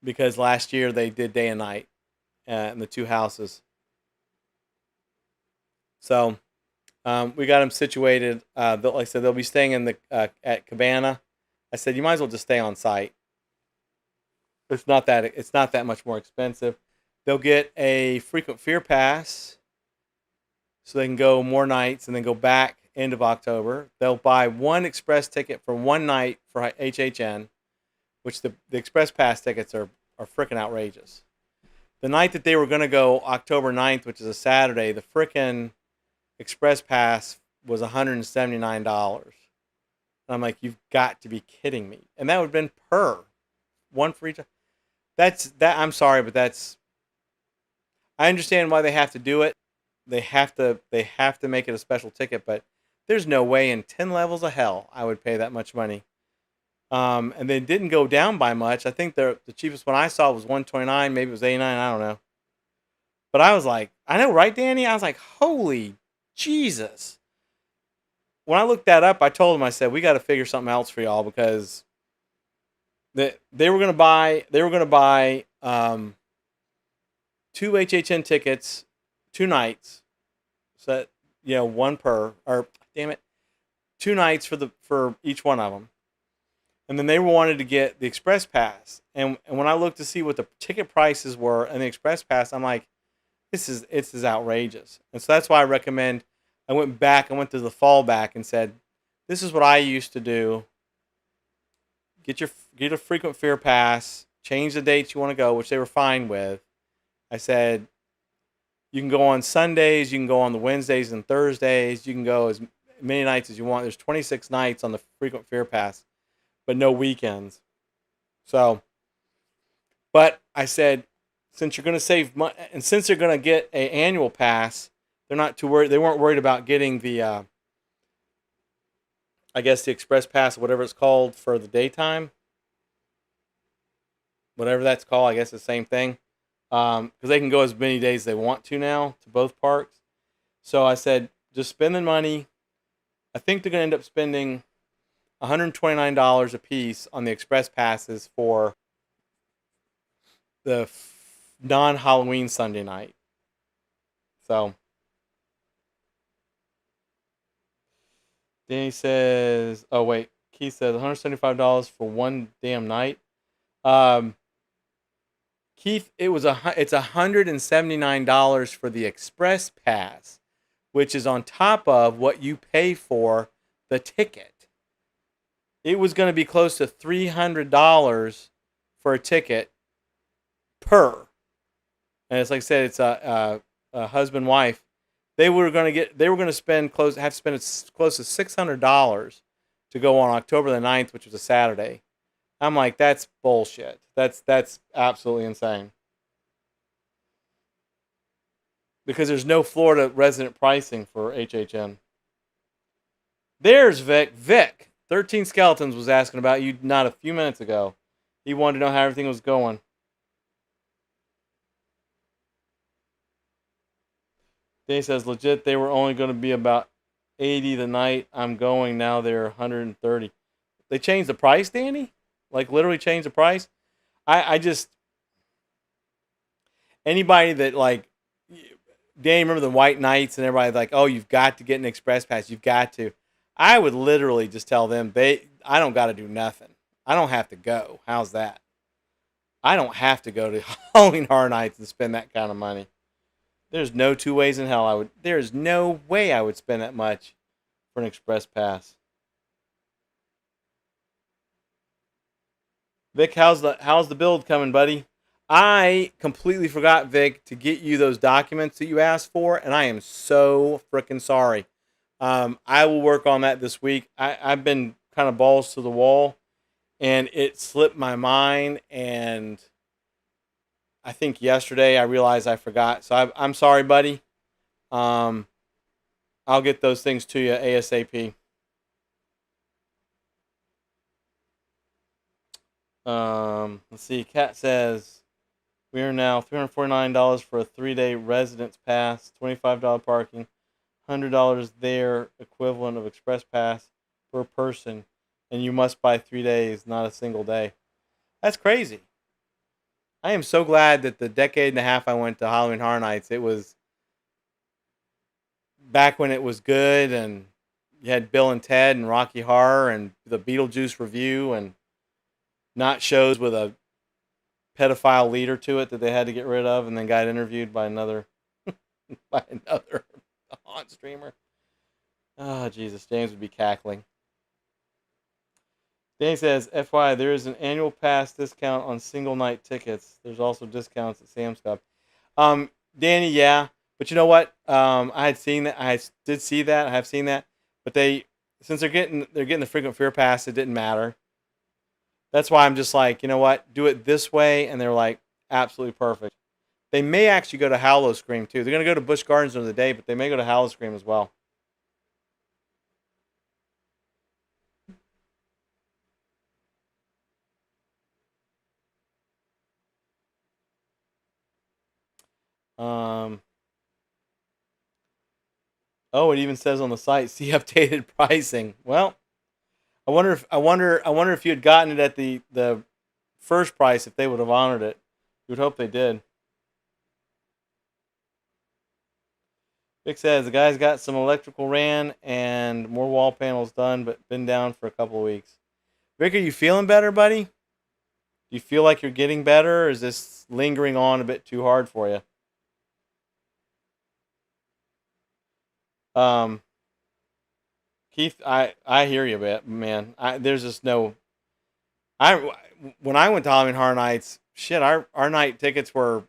because last year they did day and night in the two houses. So we got them situated. Like I said, they'll be staying in the at Cabana. I said you might as well just stay on site. It's not that much more expensive. They'll get a frequent fear pass, so they can go more nights and then go back end of October. They'll buy one express ticket for one night for HHN, which the express pass tickets are freaking outrageous. The night that they were going to go October 9th, which is a Saturday, the freaking express pass was $179. And I'm like, you've got to be kidding me. And that would have been per one for each. I'm sorry, but I understand why they have to do it. They have to make it a special ticket, but there's no way in 10 levels of hell I would pay that much money. And they didn't go down by much. I think the cheapest one I saw was 129, maybe it was 89, I don't know. But I was like, I know, right, Danny? I was like, holy Jesus. When I looked that up, I told them, I said, we got to figure something else for y'all because they were gonna buy two HHN tickets, 2 nights. So that, one per, or damn it, 2 nights for each one of them. And then they wanted to get the express pass. And when I looked to see what the ticket prices were and the express pass, I'm like, this is outrageous. And so that's why I recommend. I went to the fallback and said, this is what I used to do. Get a frequent fear pass, change the dates you want to go, which they were fine with. I said, you can go on Sundays, you can go on the Wednesdays and Thursdays, you can go as many nights as you want. There's 26 nights on the frequent fear pass, but no weekends. So, but I said, since you're going to save money, and since they're going to get an annual pass, they're not too worried. They weren't worried about getting the, I guess the express pass, whatever it's called for the daytime, whatever that's called. I guess the same thing, because they can go as many days as they want to now to both parks. So I said, just spend the money. I think they're going to end up spending $129 a piece on the express passes for the non-Halloween Sunday night. So Danny says, oh wait, Keith says $175 for one damn night. Keith, it's $179 for the express pass, which is on top of what you pay for the ticket. It was going to be close to $300 for a ticket per, and it's like I said, it's a husband wife. They were going to spend close to $600 to go on October the 9th, which was a Saturday. I'm like, that's bullshit. That's absolutely insane. Because there's no Florida resident pricing for HHN. There's Vic. Vic, 13 Skeletons was asking about you not a few minutes ago. He wanted to know how everything was going. Danny says, legit, they were only going to be about 80 the night I'm going. Now they're 130. They changed the price, Danny? Like, literally changed the price? I just... Anybody that, like... Danny, remember the White Knights and everybody like, oh, you've got to get an express pass. You've got to. I would literally just tell them, I don't got to do nothing. I don't have to go. How's that? I don't have to go to Halloween Horror Nights and spend that kind of money. There's no two ways in hell there's no way I would spend that much for an express pass. Vic, how's the build coming, buddy? I completely forgot, Vic, to get you those documents that you asked for, and I am so freaking sorry. I will work on that this week. I've been kind of balls to the wall, and it slipped my mind, and I think yesterday I realized I forgot. So I'm sorry, buddy. I'll get those things to you ASAP. Let's see. Kat says we are now $349 for a 3-day residence pass, $25 parking, $100 there, equivalent of express pass per person, and you must buy 3 days, not a single day. That's crazy. I am so glad that the decade and a half I went to Halloween Horror Nights, it was back when it was good, and you had Bill and Ted and Rocky Horror and the Beetlejuice review, and not shows with a pedophile leader to it that they had to get rid of, and then got interviewed by another by another haunt streamer. Oh Jesus, James would be cackling. Danny says, FYI, there is an annual pass discount on single night tickets. There's also discounts at Sam's Club. Danny, yeah, but you know what? I had seen that. I did see that. I have seen that. But since they're getting the frequent fear pass, it didn't matter. That's why I'm just like, you know what? Do it this way, and they're like absolutely perfect. They may actually go to Hallow Scream too. They're gonna go to Busch Gardens during the day, but they may go to Hallow Scream as well. Um, oh, it even says on the site, see updated pricing. Well, I wonder if you had gotten it at the first price, if they would have honored it. You would hope they did. Vic says the guy's got some electrical ran and more wall panels done, but been down for a couple of weeks. Vic, are you feeling better, buddy? Do you feel like you're getting better, or is this lingering on a bit too hard for you? Um, Keith, I hear you, man. There's just no. I When I went to Halloween Horror Nights, shit, our night tickets were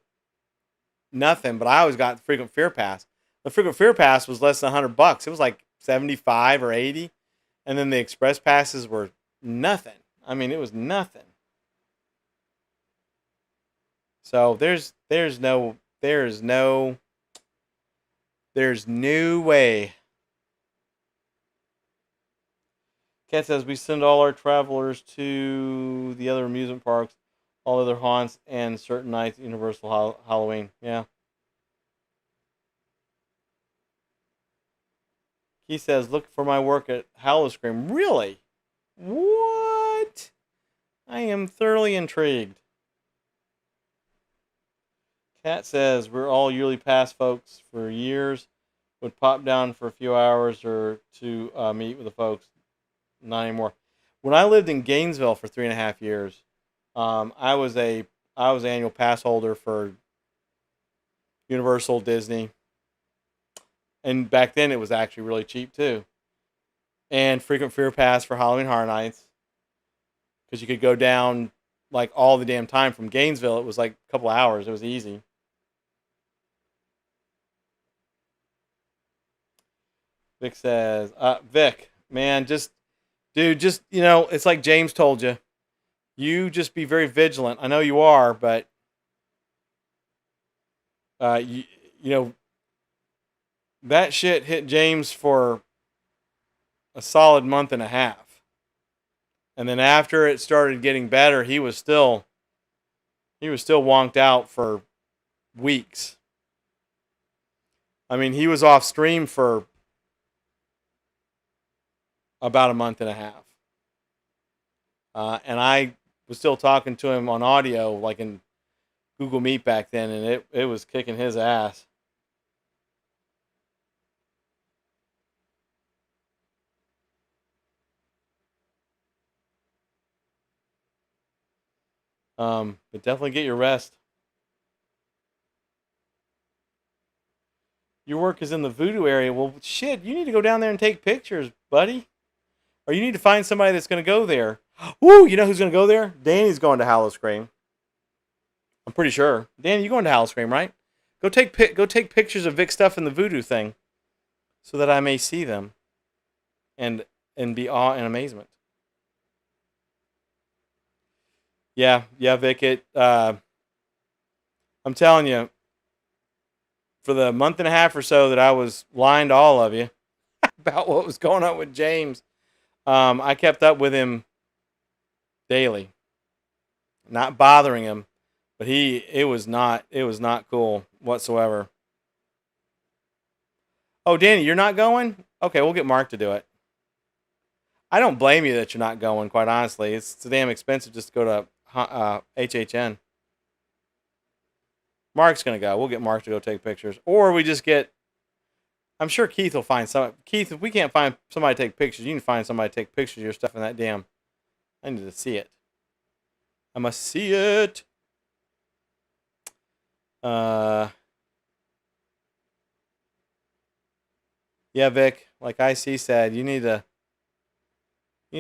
nothing, but I always got the frequent fear pass. The frequent fear pass was less than $100. It was like 75 or 80, and then the express passes were nothing. I mean, it was nothing. So there's no way. Kat says we send all our travelers to the other amusement parks, all other haunts, and certain nights at Universal Halloween. Yeah. He says, look for my work at Hallowscream. Really? What? I am thoroughly intrigued. Kat says, we're all yearly pass folks for years. Would pop down for a few hours or to meet with the folks. Not anymore. When I lived in Gainesville for 3.5 years, I was an annual pass holder for Universal, Disney, and back then it was actually really cheap too. And frequent fear pass for Halloween Horror Nights, because you could go down like all the damn time from Gainesville. It was like a couple hours. It was easy. Vic says, Vic, man, just it's like James told you. You just be very vigilant. I know you are, but you know that shit hit James for a solid month and a half, and then after it started getting better, he was still wonked out for weeks. I mean, he was off stream for about a month and a half, and I was still talking to him on audio, like in Google Meet back then, and it was kicking his ass. But definitely get your rest. Your work is in the voodoo area. Well, shit, you need to go down there and take pictures, buddy. Or you need to find somebody that's going to go there. Woo, you know who's going to go there? Danny's going to Hallowscream. I'm pretty sure. Danny, you going to Hallowscream, right? Go take pictures of Vic stuff in the voodoo thing, so that I may see them, and be awe and amazement. Yeah, yeah, Vic. I'm telling you, for the month and a half or so that I was lying to all of you about what was going on with James, I kept up with him daily, not bothering him, but it was not cool whatsoever. Oh, Danny, you're not going? Okay, we'll get Mark to do it. I don't blame you that you're not going, quite honestly. It's damn expensive just to go to HHN. Mark's going to go. We'll get Mark to go take pictures. Or we just get, I'm sure Keith will find some. Keith, if we can't find somebody to take pictures, you can find somebody to take pictures of your stuff in that damn. I need to see it. I must see it. Yeah, Vic, like IC said, you need to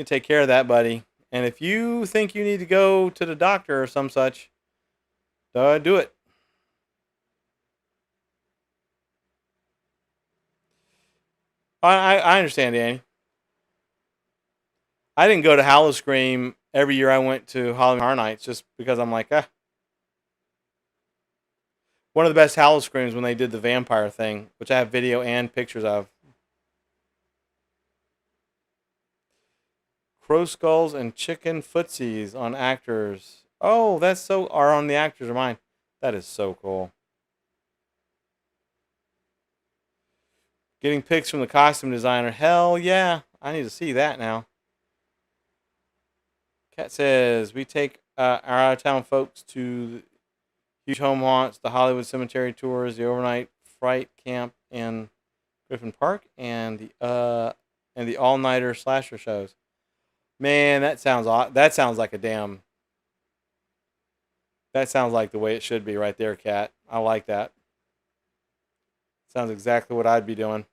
take care of that, buddy. And if you think you need to go to the doctor or some such, do it. I understand, Danny. I didn't go to Howl-O-Scream every year I went to Halloween Horror Nights just because I'm like, One of the best Howl-O-Screams when they did the vampire thing, which I have video and pictures of. Crow skulls and chicken footsies on actors. Oh, that's so. Are on the actors or mine? That is so cool. Getting pics from the costume designer. Hell yeah. I need to see that now. Kat says, we take our out-of-town folks to huge home haunts, the Hollywood Cemetery tours, the overnight fright camp in Griffin Park, and the all-nighter slasher shows. Man, that sounds like a damn. That sounds like the way it should be right there, Kat. I like that. Sounds exactly what I'd be doing.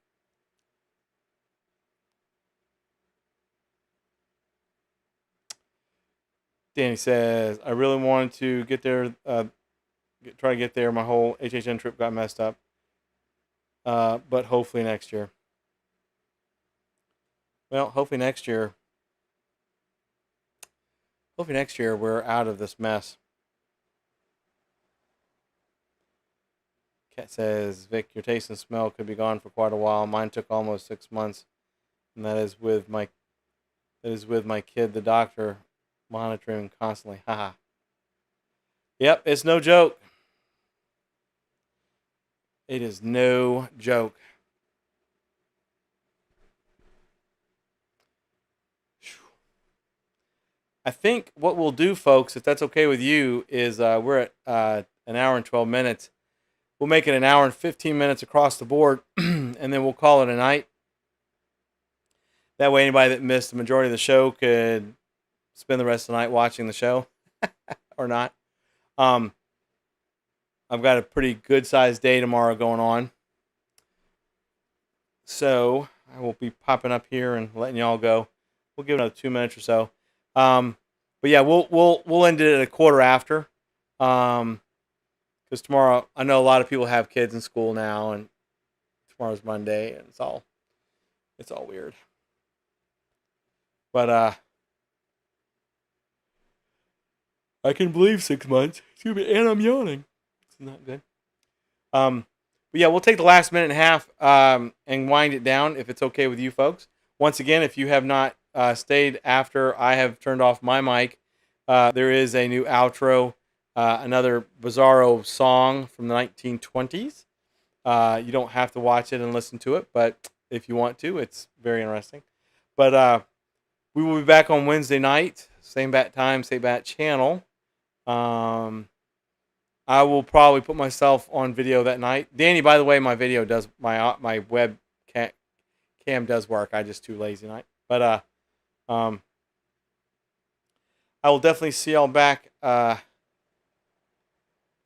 Danny says, I really wanted to get there, try to get there. My whole HHN trip got messed up. But hopefully next year. Well, hopefully next year we're out of this mess. Kat says, Vic, your taste and smell could be gone for quite a while. Mine took almost 6 months, and that is with my kid, the doctor, monitoring constantly. Haha. Yep, it's no joke. It is no joke. I think what we'll do, folks, if that's okay with you, is we're at an hour and 12 minutes. We'll make it an hour and 15 minutes across the board, and then we'll call it a night. That way, anybody that missed the majority of the show could spend the rest of the night watching the show or not. I've got a pretty good-sized day tomorrow going on. So I will be popping up here and letting y'all go. We'll give it another 2 minutes or so. But yeah, we'll end it at a quarter after. Because tomorrow, I know a lot of people have kids in school now, and tomorrow's Monday, and it's all weird. But I can believe 6 months. Excuse me, and I'm yawning. It's not good. But yeah, we'll take the last minute and a half and wind it down if it's okay with you folks. Once again, if you have not stayed after I have turned off my mic, there is a new outro, another Bizarro song from the 1920s. You don't have to watch it and listen to it, but if you want to, it's very interesting. But we will be back on Wednesday night, same bat time, same bat channel. I will probably put myself on video that night. Danny, by the way, my video does, my web cam does work. I just too lazy tonight. But I will definitely see y'all back. Yeah,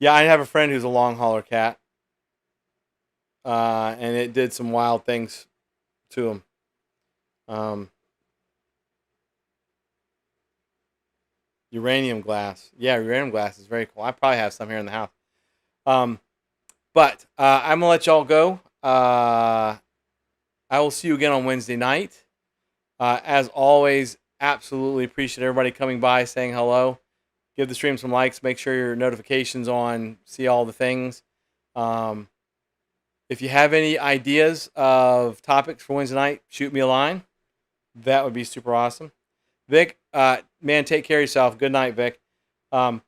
I have a friend who's a long hauler cat. And it did some wild things to him. Uranium glass. Yeah, uranium glass is very cool. I probably have some here in the house. But I'm going to let y'all go. I will see you again on Wednesday night. As always, absolutely appreciate everybody coming by, saying hello. Give the stream some likes. Make sure your notifications on. See all the things. If you have any ideas of topics for Wednesday night, shoot me a line. That would be super awesome. Vic, man, take care of yourself. Good night, Vic. But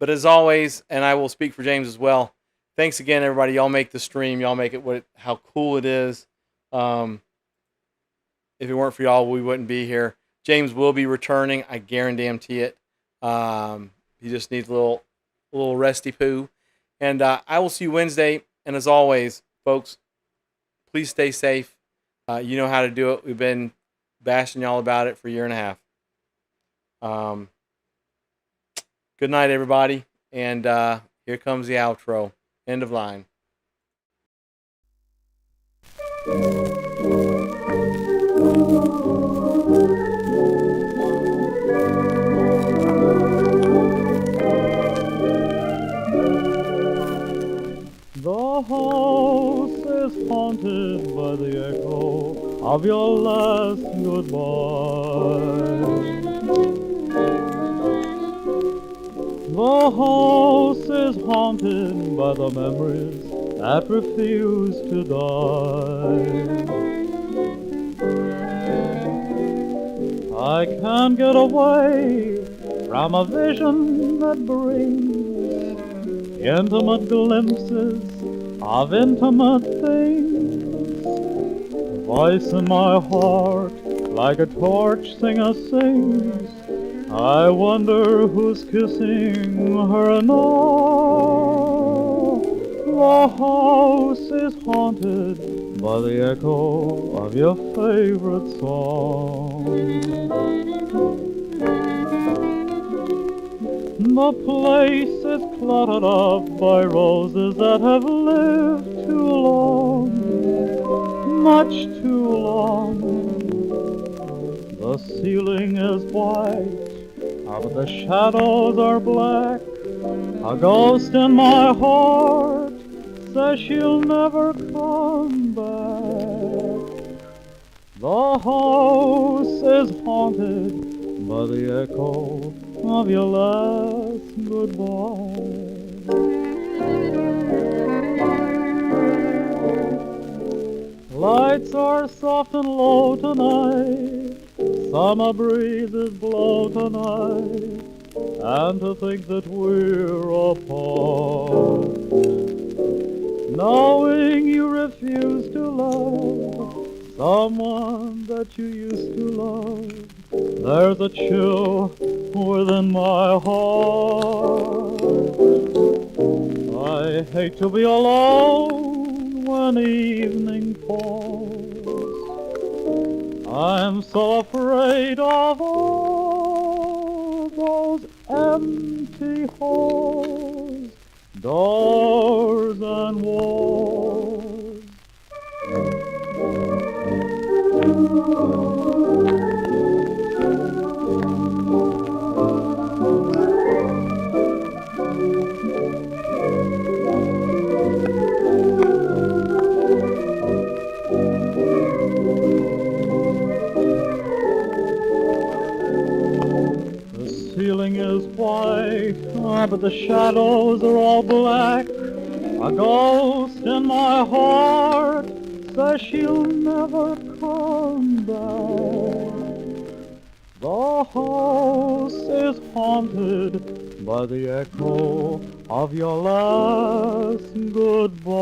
as always, and I will speak for James as well, thanks again, everybody. Y'all make the stream. Y'all make it how cool it is. If it weren't for y'all, we wouldn't be here. James will be returning. I guarantee it. He just needs a little resty poo. And I will see you Wednesday. And as always, folks, please stay safe. You know how to do it. We've been bashing y'all about it for a year and a half. Good night, everybody. And here comes the outro. End of line. The house is haunted by the echo of your last goodbye. The house is haunted by the memories that refuse to die. I can't get away from a vision that brings intimate glimpses of intimate things. The voice in my heart, like a torch singer sings. I wonder who's kissing her now. The house is haunted by the echo of your favorite song. The place is cluttered up by roses that have lived too long, much too long. The ceiling is white, but the shadows are black. A ghost in my heart says she'll never come back. The house is haunted by the echo of your last goodbye. Lights are soft and low tonight, summer breezes blow tonight, and to think that we're apart. Knowing you refuse to love someone that you used to love, there's a chill within my heart. I hate to be alone when evening falls. I'm so afraid of all those empty halls, doors and walls. The ceiling is white, but the shadows are all black. A ghost in my heart says she'll never come back. The house is haunted by the echo of your last goodbye.